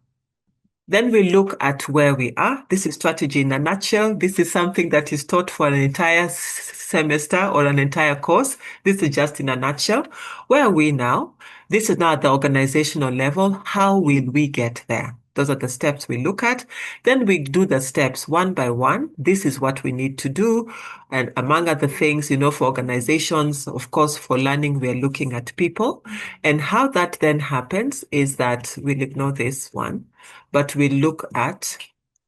Then we look at where we are. This is strategy in a nutshell. This is something that is taught for an entire semester or an entire course. This is just in a nutshell. Where are we now? This is now at the organizational level. How will we get there? Those are the steps we look at. Then we do the steps one by one. This is what we need to do. And among other things, for organizations, of course, for learning, we're looking at people. And how that then happens is that we'll ignore this one, but we look at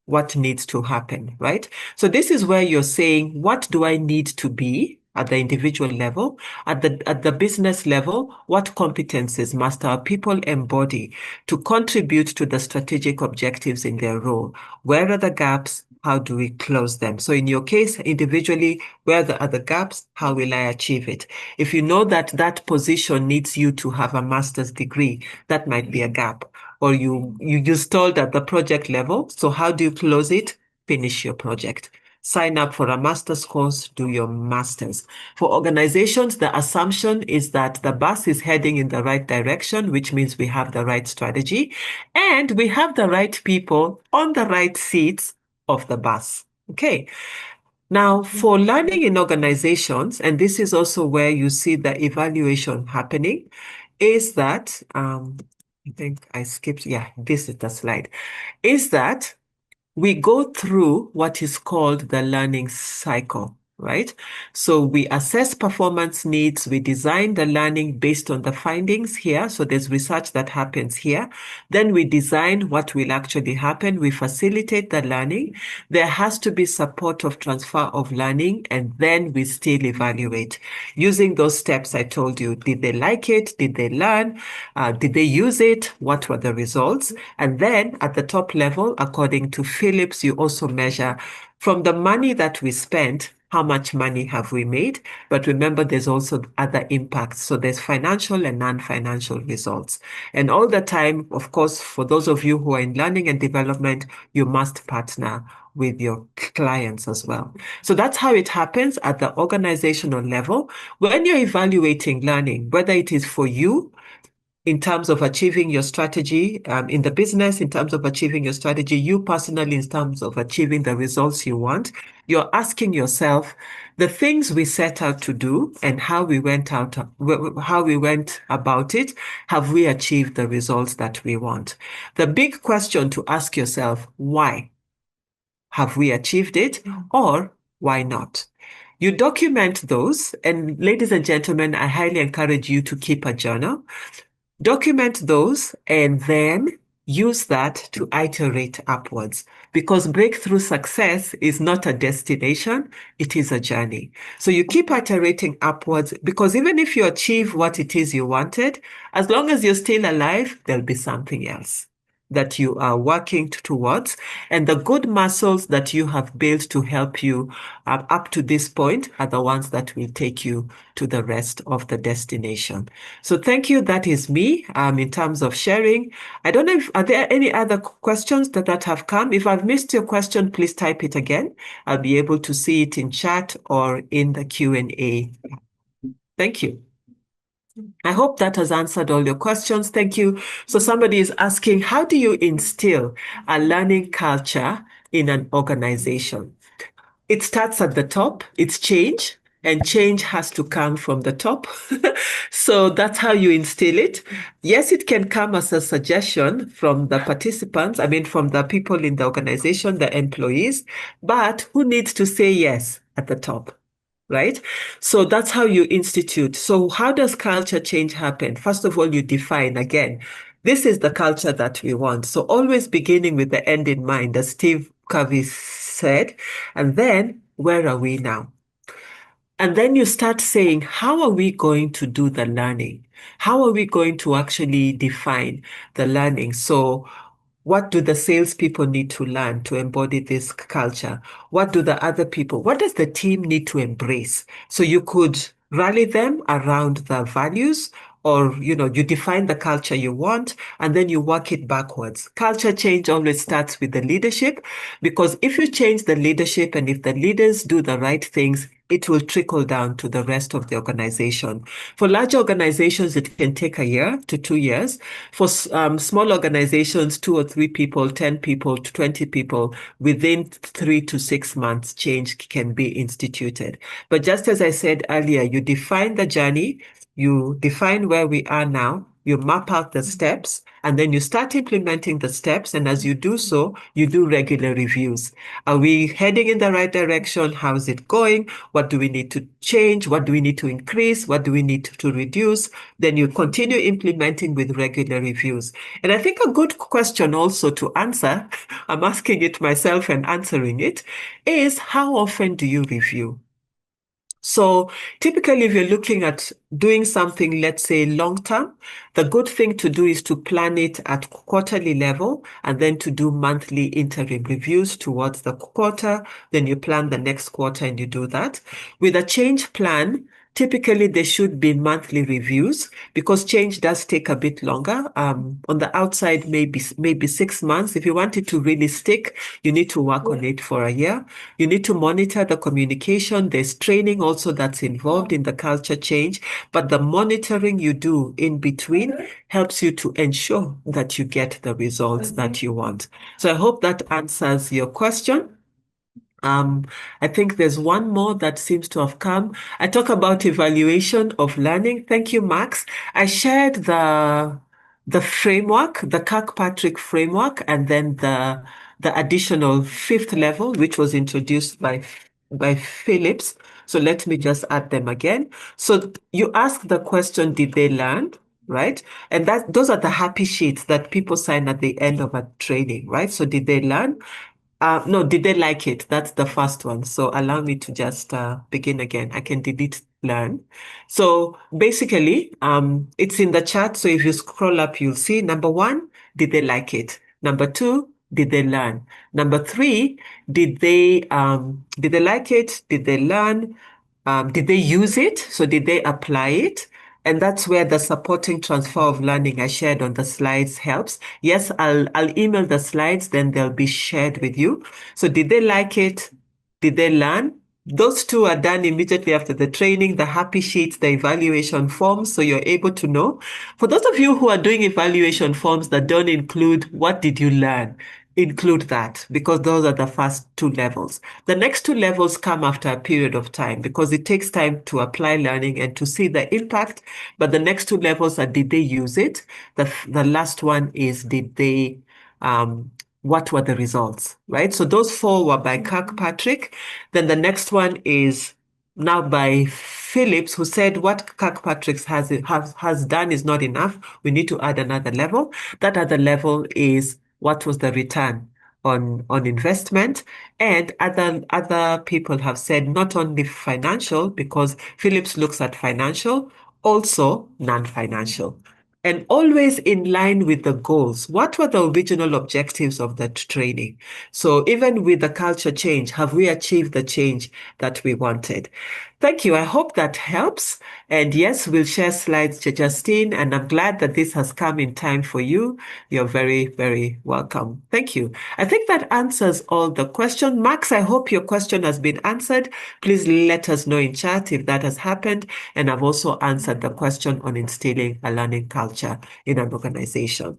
what needs to happen, right? So this is where you're saying, what do I need to be at the individual level? At the business level, what competencies must our people embody to contribute to the strategic objectives in their role? Where are the gaps? How do we close them? So in your case, individually, where are the gaps? How will I achieve it? If you know that that position needs you to have a master's degree, that might be a gap. Or you stalled at the project level. So how do you close it? Finish your project. Sign up for a master's course, do your master's. For organizations, the assumption is that the bus is heading in the right direction, which means we have the right strategy and we have the right people on the right seats of the bus. Okay. Now, for learning in organizations, and this is also where you see the evaluation happening, is that, I think I skipped, this is the slide, is that we go through what is called the learning cycle, right? So we assess performance needs, we design the learning based on the findings here. So there's research that happens here. Then we design what will actually happen. We facilitate the learning. There has to be support of transfer of learning, and then we still evaluate. Using those steps I told you, did they like it? Did they learn? Did they use it? What were the results? And then at the top level, according to Phillips, you also measure from the money that we spent, how much money have we made? But remember, there's also other impacts. So there's financial and non-financial results. And all the time, of course, for those of you who are in learning and development, you must partner with your clients as well. So that's how it happens at the organizational level. When you're evaluating learning, whether it is for you in terms of achieving your strategy in the business, in terms of achieving your strategy, you personally, in terms of achieving the results you want, you're asking yourself the things we set out to do and how we went about it. Have we achieved the results that we want? The big question to ask yourself, why? Have we achieved it, or why not? You document those, and ladies and gentlemen, I highly encourage you to keep a journal. Document those and then use that to iterate upwards, because breakthrough success is not a destination, it is a journey. So you keep iterating upwards, because even if you achieve what it is you wanted, as long as you're still alive, there'll be something else that you are working towards. And the good muscles that you have built to help you up to this point are the ones that will take you to the rest of the destination. So thank you. That is me in terms of sharing. I don't know if, are there any other questions that have come? If I've missed your question, please type it again. I'll be able to see it in chat or in the Q&A. Thank you. I hope that has answered all your questions. Thank you. So somebody is asking, how do you instill a learning culture in an organization? It starts at the top. It's change, and change has to come from the top. So that's how you instill it. Yes, it can come as a suggestion from the participants, from the people in the organization, the employees, but who needs to say yes at the top? Right? So that's how you institute. So how does culture change happen? First of all, you define again. This is the culture that we want. So always beginning with the end in mind, as Steve Covey said. And then where are we now? And then you start saying, how are we going to do the learning? How are we going to actually define the learning? So what do the salespeople need to learn to embody this culture? What do the other people, what does the team need to embrace? So you could rally them around the values, or you define the culture you want and then you work it backwards. Culture change always starts with the leadership, because if you change the leadership and if the leaders do the right things, it will trickle down to the rest of the organization. For large organizations, it can take a year to 2 years. For small organizations, 2 or 3 people, 10 people, 20 people, within 3 to 6 months, change can be instituted. But just as I said earlier, you define the journey, you define where we are now, you map out the steps, and then you start implementing the steps. And as you do so, you do regular reviews. Are we heading in the right direction? How is it going? What do we need to change? What do we need to increase? What do we need to reduce? Then you continue implementing with regular reviews. And I think a good question also to answer, I'm asking it myself and answering it, is how often do you review? So typically, if you're looking at doing something, let's say long term, the good thing to do is to plan it at quarterly level and then to do monthly interim reviews towards the quarter. Then you plan the next quarter and you do that. With a change plan, typically there should be monthly reviews, because change does take a bit longer. On the outside, maybe 6 months. If you want it to really stick, you need to work on it for a year. You need to monitor the communication. There's training also that's involved in the culture change, but the monitoring you do in between helps you to ensure that you get the results that you want. So I hope that answers your question. I think there's one more that seems to have come. I talk about evaluation of learning. Thank you, Max. I shared the framework, the Kirkpatrick framework, and then the additional 5th level, which was introduced by Phillips. So let me just add them again. So you ask the question, did they learn? Right? And those are the happy sheets that people sign at the end of a training, right? So did they learn? No, did they like it? That's the first one. So allow me to just begin again. I can delete learn. So basically, it's in the chat. So if you scroll up, you'll see number 1, did they like it? Number 2, did they learn? Number 3, did they like it? Did they learn? Did they use it? So did they apply it? And that's where the supporting transfer of learning I shared on the slides helps. Yes, I'll email the slides, then they'll be shared with you. So did they like it? Did they learn? Those 2 are done immediately after the training, the happy sheets, the evaluation forms, so you're able to know. For those of you who are doing evaluation forms that don't include what did you learn, include that, because those are the first 2 levels. The next 2 levels come after a period of time, because it takes time to apply learning and to see the impact. But the next 2 levels are, did they use it? The last one is, did they what were the results, right? So those 4 were by Kirkpatrick. Then the next one is now by Phillips, who said what Kirkpatrick has done is not enough. We need to add another level. That other level is what was the return on investment, and other people have said not only financial, because Phillips looks at financial, also non-financial, and always in line with the goals. What were the original objectives of that training? So even with the culture change, have we achieved the change that we wanted? Thank you. I hope that helps. And yes, we'll share slides to Justine, and I'm glad that this has come in time for you. You're very, very welcome. Thank you. I think that answers all the questions. Max, I hope your question has been answered. Please let us know in chat if that has happened. And I've also answered the question on instilling a learning culture in an organization.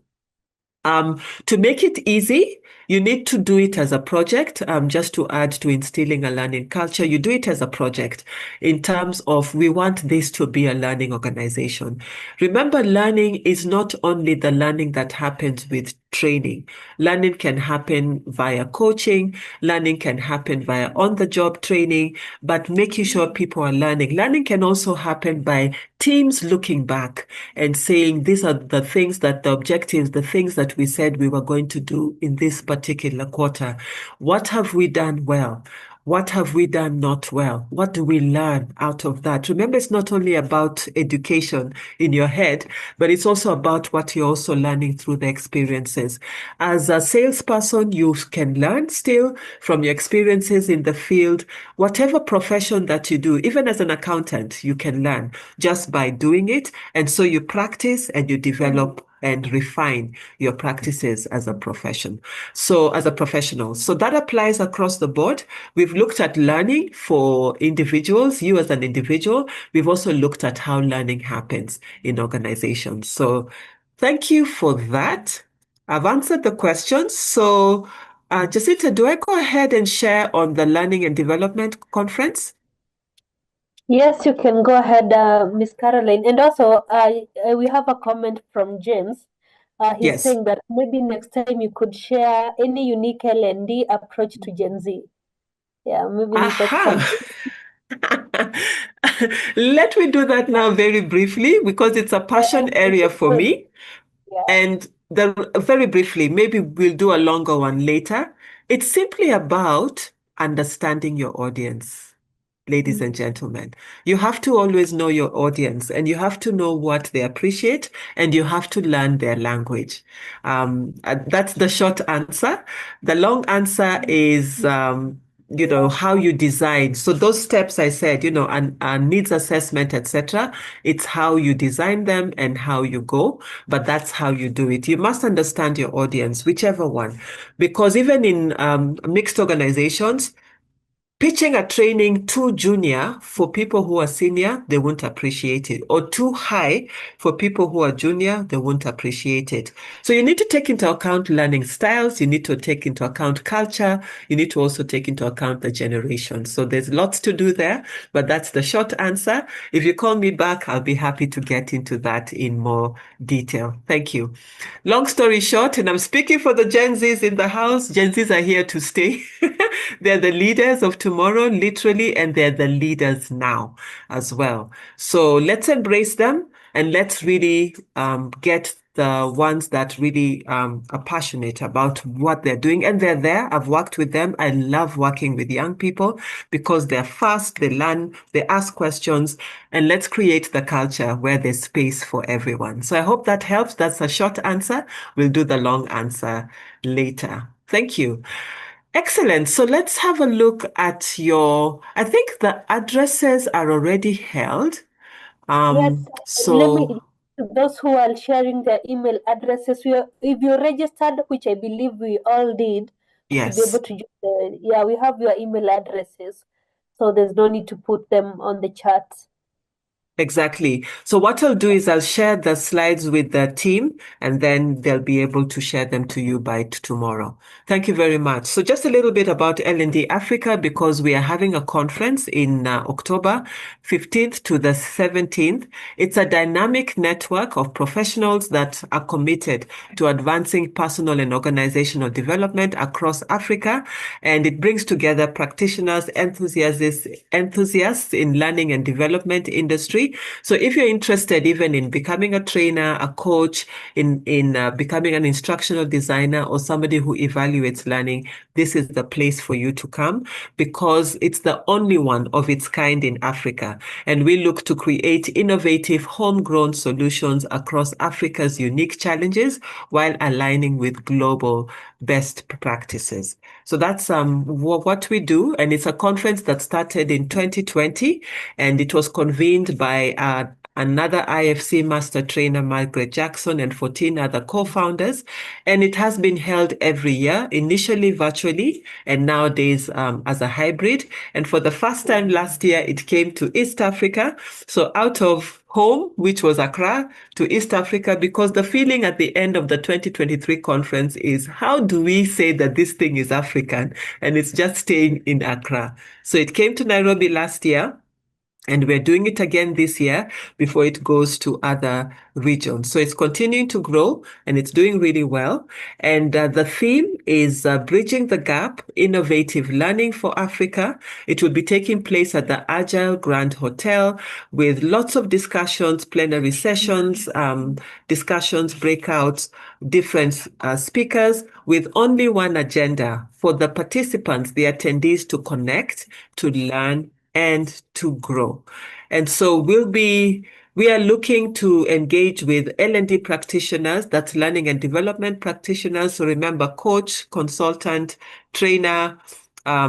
To make it easy, you need to do it as a project. Just to add to instilling a learning culture, you do it as a project in terms of we want this to be a learning organization. Remember, learning is not only the learning that happens with training. Learning can happen via coaching, learning can happen via on-the-job training, but making sure people are learning. Learning can also happen by teams looking back and saying, these are the things that the objectives, the things that we said we were going to do in this particular quarter. What have we done well? What have we done not well? What do we learn out of that? Remember, it's not only about education in your head, but it's also about what you're also learning through the experiences. As a salesperson, you can learn still from your experiences in the field. Whatever profession that you do, even as an accountant, you can learn just by doing it. And so you practice and you develop and refine your practices as a profession. So as a professional. So that applies across the board. We've looked at learning for individuals, you as an individual. We've also looked at how learning happens in organizations. So thank you for that. I've answered the questions. So Jacinta, do I go ahead and share on the Learning and Development Conference? Yes, you can go ahead, Miss Caroline. And also, we have a comment from James. He's Yes. saying that maybe next time you could share any unique L&D approach to Gen Z. Yeah, maybe that's Aha. something. Let me do that now very briefly because it's a passion area for me. Yeah. And very briefly, maybe we'll do a longer one later. It's simply about understanding your audience. Ladies and gentlemen, you have to always know your audience and you have to know what they appreciate and you have to learn their language. That's the short answer. The long answer is, how you design. So those steps I said, and needs assessment, etc. It's how you design them and how you go, but that's how you do it. You must understand your audience, whichever one, because even in mixed organizations, pitching a training too junior for people who are senior, they won't appreciate it. Or too high for people who are junior, they won't appreciate it. So you need to take into account learning styles. You need to take into account culture. You need to also take into account the generation. So there's lots to do there, but that's the short answer. If you call me back, I'll be happy to get into that in more detail. Thank you. Long story short, and I'm speaking for the Gen Zs in the house, Gen Zs are here to stay. They're the leaders of tomorrow, literally, and they're the leaders now as well. So let's embrace them and let's really get the ones that really are passionate about what they're doing. And they're there. I've worked with them. I love working with young people because they're fast, they learn, they ask questions, and let's create the culture where there's space for everyone. So I hope that helps. That's a short answer. We'll do the long answer later. Thank you. Excellent. So let's have a look at I think the addresses are already held. Yes, let me, So those who are sharing their email addresses, if you registered, which I believe we all did, to be yes. able to use we have your email addresses. So there's no need to put them on the chat. Exactly. So what I'll do is I'll share the slides with the team and then they'll be able to share them to you by tomorrow. Thank you very much. So just a little bit about L&D Africa, because we are having a conference in October 15th to the 17th. It's a dynamic network of professionals that are committed to advancing personal and organizational development across Africa. And it brings together practitioners, enthusiasts in learning and development industry. So if you're interested even in becoming a trainer, a coach, in becoming an instructional designer or somebody who evaluates learning, this is the place for you to come, because it's the only one of its kind in Africa. And we look to create innovative homegrown solutions across Africa's unique challenges while aligning with global best practices. So that's what we do. And it's a conference that started in 2020, and it was convened by another IFC master trainer, Margaret Jackson, and 14 other co-founders. And it has been held every year, initially virtually, and nowadays as a hybrid. And for the first time last year, it came to East Africa. So out of home, which was Accra, to East Africa, because the feeling at the end of the 2023 conference is, how do we say that this thing is African and it's just staying in Accra? So it came to Nairobi last year, and we're doing it again this year before it goes to other regions. So it's continuing to grow and it's doing really well. And the theme is Bridging the Gap, Innovative Learning for Africa. It will be taking place at the Agile Grand Hotel with lots of discussions, plenary sessions, discussions, breakouts, different speakers, with only one agenda for the participants, the attendees, to connect, to learn, and to grow. And so we are looking to engage with L&D practitioners, that's learning and development practitioners. So remember, coach, consultant, trainer,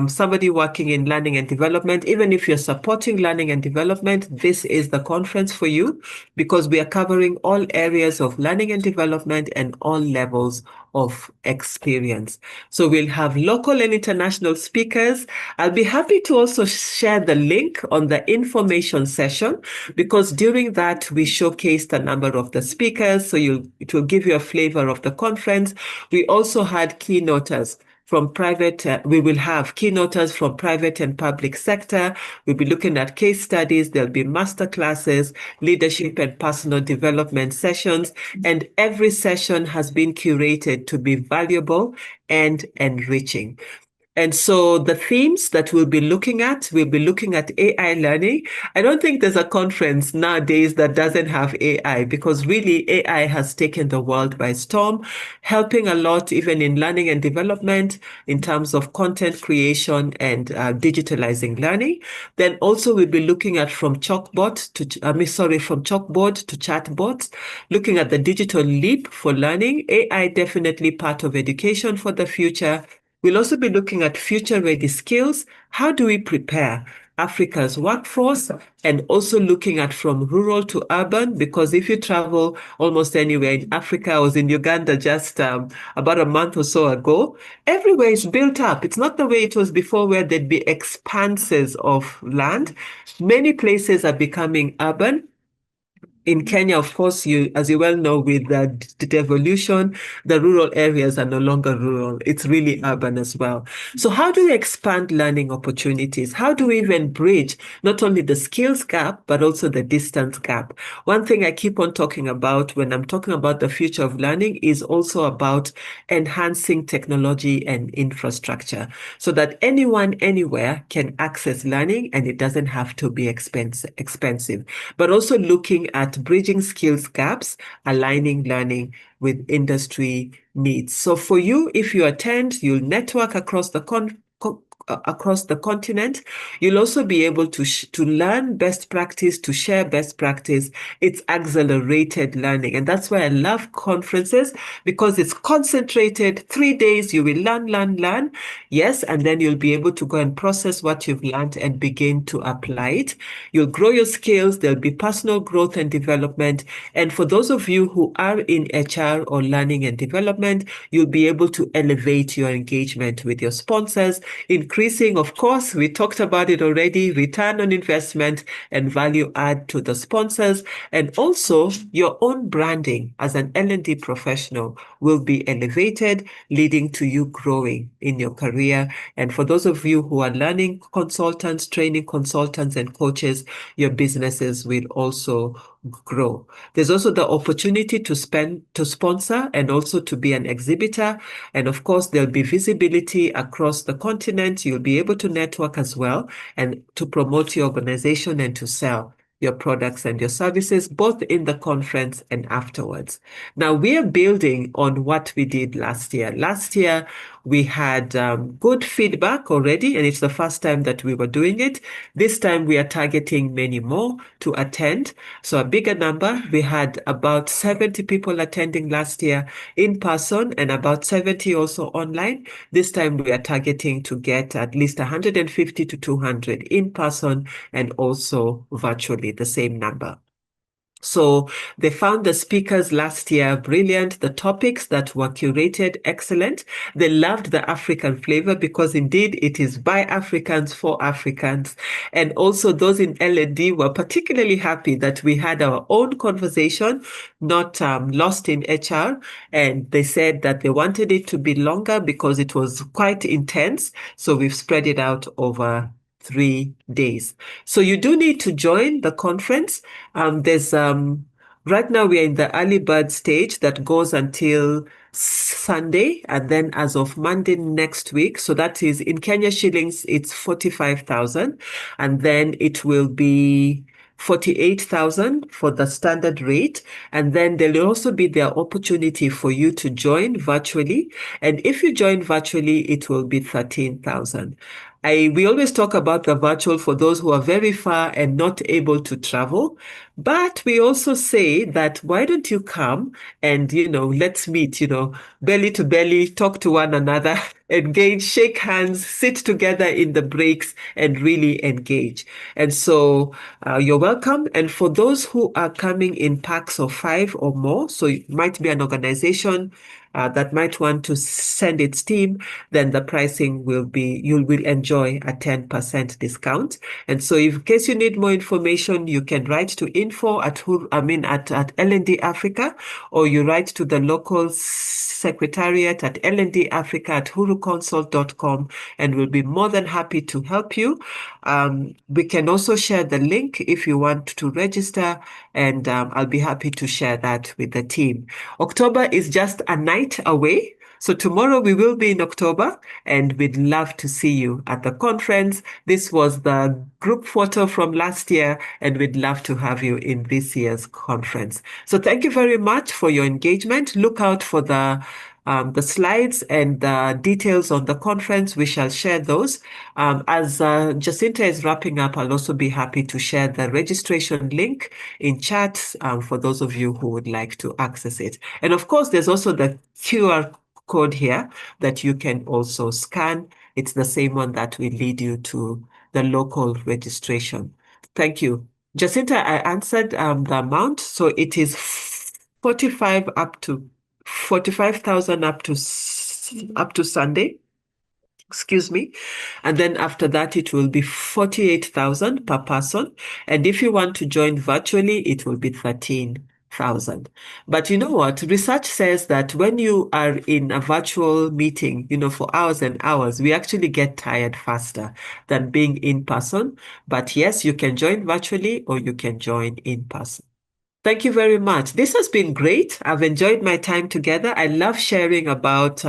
somebody working in learning and development. Even if you're supporting learning and development, this is the conference for you, because we are covering all areas of learning and development and all levels of experience. So we'll have local and international speakers. I'll be happy to also share the link on the information session, because during that we showcased a number of the speakers. So it will give you a flavor of the conference. We also had keynoters from private, we will have keynoters from private and public sector. We'll be looking at case studies. There'll be master classes, leadership and personal development sessions, and every session has been curated to be valuable and enriching. And so the themes that we'll be looking at AI learning. I don't think there's a conference nowadays that doesn't have AI, because really AI has taken the world by storm, helping a lot even in learning and development in terms of content creation and digitalizing learning. Then also we'll be looking at from chalkboard to chatbots, looking at the digital leap for learning. AI definitely part of education for the future. We'll also be looking at future-ready skills. How do we prepare Africa's workforce? And also looking at from rural to urban, because if you travel almost anywhere in Africa, I was in Uganda just about a month or so ago, everywhere is built up. It's not the way it was before, where there'd be expanses of land. Many places are becoming urban. In Kenya, of course, as you well know, with the devolution, the rural areas are no longer rural. It's really urban as well. So how do we expand learning opportunities? How do we even bridge not only the skills gap, but also the distance gap? One thing I keep on talking about when I'm talking about the future of learning is also about enhancing technology and infrastructure, so that anyone, anywhere can access learning and it doesn't have to be expensive. But also looking at bridging skills gaps, aligning learning with industry needs. So for you, if you attend, you'll network across the continent. You'll also be able to learn best practice, to share best practice. It's accelerated learning. And that's why I love conferences, because it's concentrated. 3 days, you will learn. Yes, and then you'll be able to go and process what you've learned and begin to apply it. You'll grow your skills. There'll be personal growth and development. And for those of you who are in HR or learning and development, you'll be able to elevate your engagement with your sponsors, increasing, of course, we talked about it already, return on investment and value add to the sponsors. And also your own branding as an L&D professional will be elevated, leading to you growing in your career. And for those of you who are learning consultants, training consultants and coaches, your businesses will also grow. There's also the opportunity to sponsor and also to be an exhibitor. And of course, there'll be visibility across the continent. You'll be able to network as well and to promote your organization and to sell your products and your services, both in the conference and afterwards. Now, we are building on what we did last year. Last year, we had good feedback already, and it's the first time that we were doing it. This time, we are targeting many more to attend. So a bigger number. We had about 70 people attending last year in person and about 70 also online. This time, we are targeting to get at least 150 to 200 in person and also virtually the same number. So they found the speakers last year brilliant, the topics that were curated excellent. They loved the African flavor because indeed it is by Africans for Africans. And also those in L&D were particularly happy that we had our own conversation, not lost in HR. And they said that they wanted it to be longer because it was quite intense. So we've spread it out over 3 days. So you do need to join the conference. There's right now we are in the early bird stage that goes until Sunday, and then as of Monday next week, so that is in Kenya shillings, it's 45,000, and then it will be 48,000 for the standard rate. And then there'll also be the opportunity for you to join virtually. And if you join virtually, it will be 13,000. We always talk about the virtual for those who are very far and not able to travel. But we also say that why don't you come and, let's meet, belly to belly, talk to one another, engage, shake hands, sit together in the breaks and really engage. And so you're welcome. And for those who are coming in packs of 5 or more, so it might be an organization that might want to send its team, then the pricing will be, you will enjoy a 10% discount. And so in case you need more information, you can write to info at L&D Africa, or you write to the local secretariat at lndafrica@huruconsult.com, and we'll be more than happy to help you. We can also share the link if you want to register, and I'll be happy to share that with the team. October is just a night away. So tomorrow we will be in October, and we'd love to see you at the conference. This was the group photo from last year, and we'd love to have you in this year's conference. So thank you very much for your engagement. Look out for the slides and the details on the conference. We shall share those. As Jacinta is wrapping up, I'll also be happy to share the registration link in chat for those of you who would like to access it. And of course, there's also the QR code here that you can also scan. It's the same one that will lead you to the local registration. Thank you. Jacinta, I answered the amount. So it is 45 up to 45,000 up to Sunday. Excuse me. And then after that, it will be 48,000 per person. And if you want to join virtually, it will be 13,000. But you know what? Research says that when you are in a virtual meeting, for hours and hours, we actually get tired faster than being in person. But yes, you can join virtually or you can join in person. Thank you very much. This has been great. I've enjoyed my time together. I love sharing about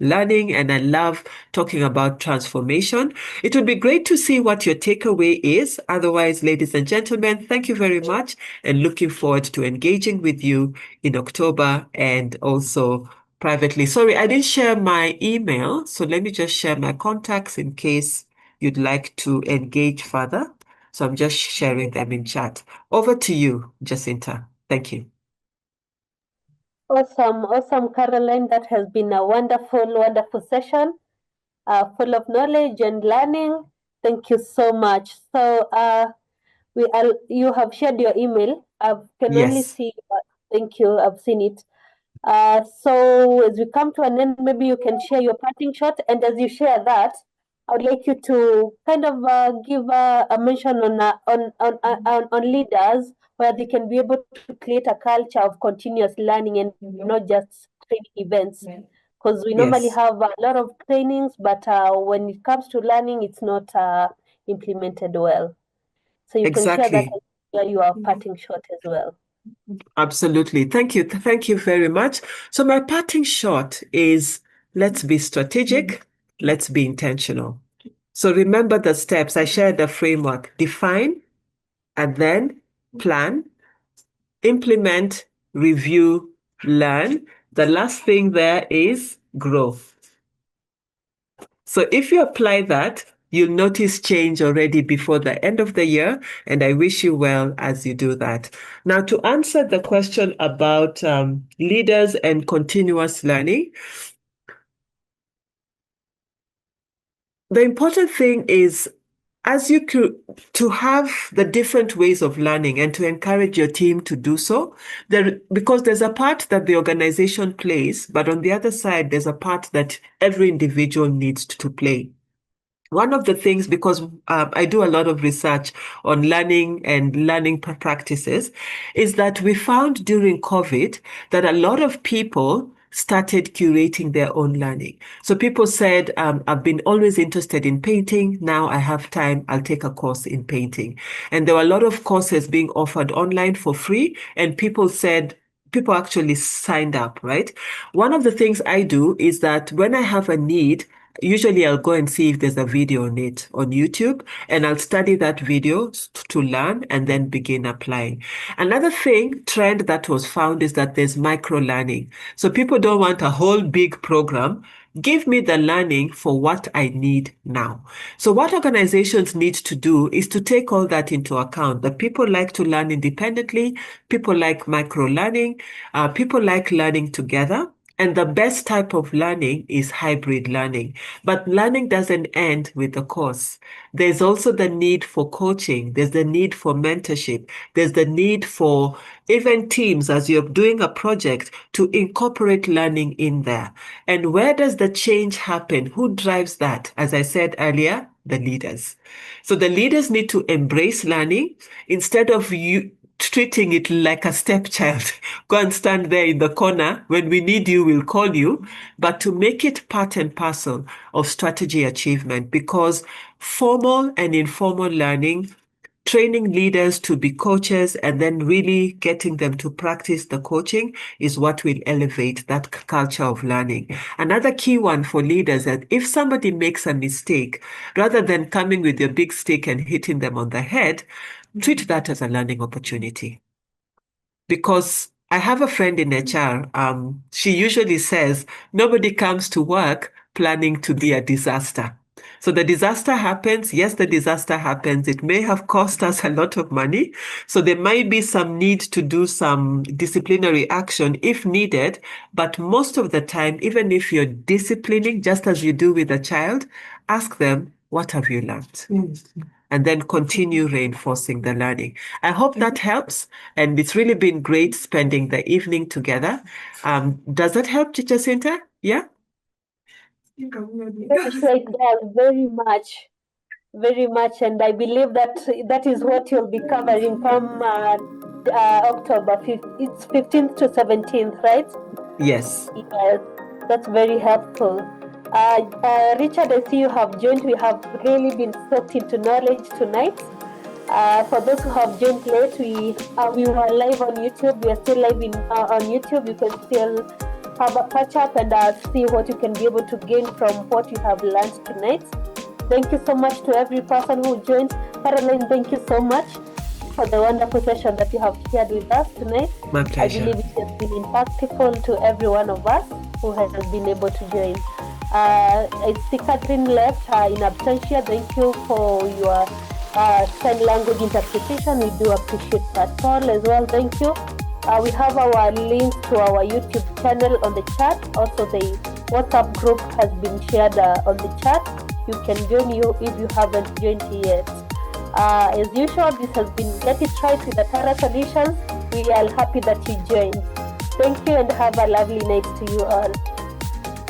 learning, and I love talking about transformation. It would be great to see what your takeaway is. Otherwise, ladies and gentlemen, thank you very much, and looking forward to engaging with you in October and also privately. Sorry, I didn't share my email, so let me just share my contacts in case you'd like to engage further. So I'm just sharing them in chat. Over to you, Jacinta. Thank you. Awesome, Caroline. That has been a wonderful session, full of knowledge and learning. Thank you so much. So you have shared your email. I can only Yes. see. Thank you. I've seen it. So as we come to an end, maybe you can share your parting shot. And as you share that, I would like you to kind of give a mention on leaders where they can be able to create a culture of continuous learning and not just training events. Because we normally Yes. have a lot of trainings, but when it comes to learning, it's not implemented well. So you can share that Exactly. where you are parting shot as well. Absolutely. Thank you. Thank you very much. So my parting shot is let's be strategic, let's be intentional. So remember the steps. I shared the framework. Define and then plan, implement, review, learn. The last thing there is grow. So if you apply that, you'll notice change already before the end of the year, and I wish you well as you do that. Now, to answer the question about leaders and continuous learning, the important thing is as you to have the different ways of learning and to encourage your team to do so, because there's a part that the organization plays, but on the other side, there's a part that every individual needs to play. One of the things, because I do a lot of research on learning and learning practices, is that we found during COVID that a lot of people started curating their own learning. So people said, I've been always interested in painting. Now I have time, I'll take a course in painting. And there were a lot of courses being offered online for free. And people actually signed up, right? One of the things I do is that when I have a need, usually I'll go and see if there's a video on it on YouTube, and I'll study that video to learn and then begin applying. Another trend that was found is that there's micro learning. So people don't want a whole big program. Give me the learning for what I need now. So what organizations need to do is to take all that into account. That people like to learn independently, people like micro learning, people like learning together. And the best type of learning is hybrid learning. But learning doesn't end with the course. There's also the need for coaching. There's the need for mentorship. There's the need for even teams, as you're doing a project, to incorporate learning in there. And where does the change happen? Who drives that? As I said earlier, the leaders. So the leaders need to embrace learning instead of you treating it like a stepchild. Go and stand there in the corner. When we need you, we'll call you. But to make it part and parcel of strategy achievement, because formal and informal learning, training leaders to be coaches and then really getting them to practice the coaching is what will elevate that culture of learning. Another key one for leaders that if somebody makes a mistake, rather than coming with your big stick and hitting them on the head, treat that as a learning opportunity. Because I have a friend in HR, she usually says, nobody comes to work planning to be a disaster. So the disaster happens. Yes, the disaster happens. It may have cost us a lot of money. So there might be some need to do some disciplinary action if needed. But most of the time, even if you're disciplining, just as you do with a child, ask them, what have you learned? And then continue reinforcing the learning. I hope that helps. And it's really been great spending the evening together. Does that help, Jacinta? Yeah? Yes, it does very much, very much. And I believe that that is what you'll be covering come October 5th. It's 15th to 17th, right? Yes. Yes, that's very helpful. Richard, I see you have joined. We have really been soaked into knowledge tonight. For those who have joined late, we were live on YouTube. We are still live on YouTube. You can still have a catch up and see what you can be able to gain from what you have learned tonight. Thank you so much to every person who joined. Caroline, thank you so much for the wonderful session that you have shared with us tonight. My pleasure. I believe it has been impactful to every one of us who has been able to join. I see Catherine left in absentia. Thank you for your sign language interpretation. We do appreciate that. Paul as well, thank you. We have our link to our YouTube channel on the chat. Also, the WhatsApp group has been shared on the chat. You can join you if you haven't joined yet. As usual, this has been Get It Right with Atara Solutions. We are happy that you joined. Thank you and have a lovely night to you all.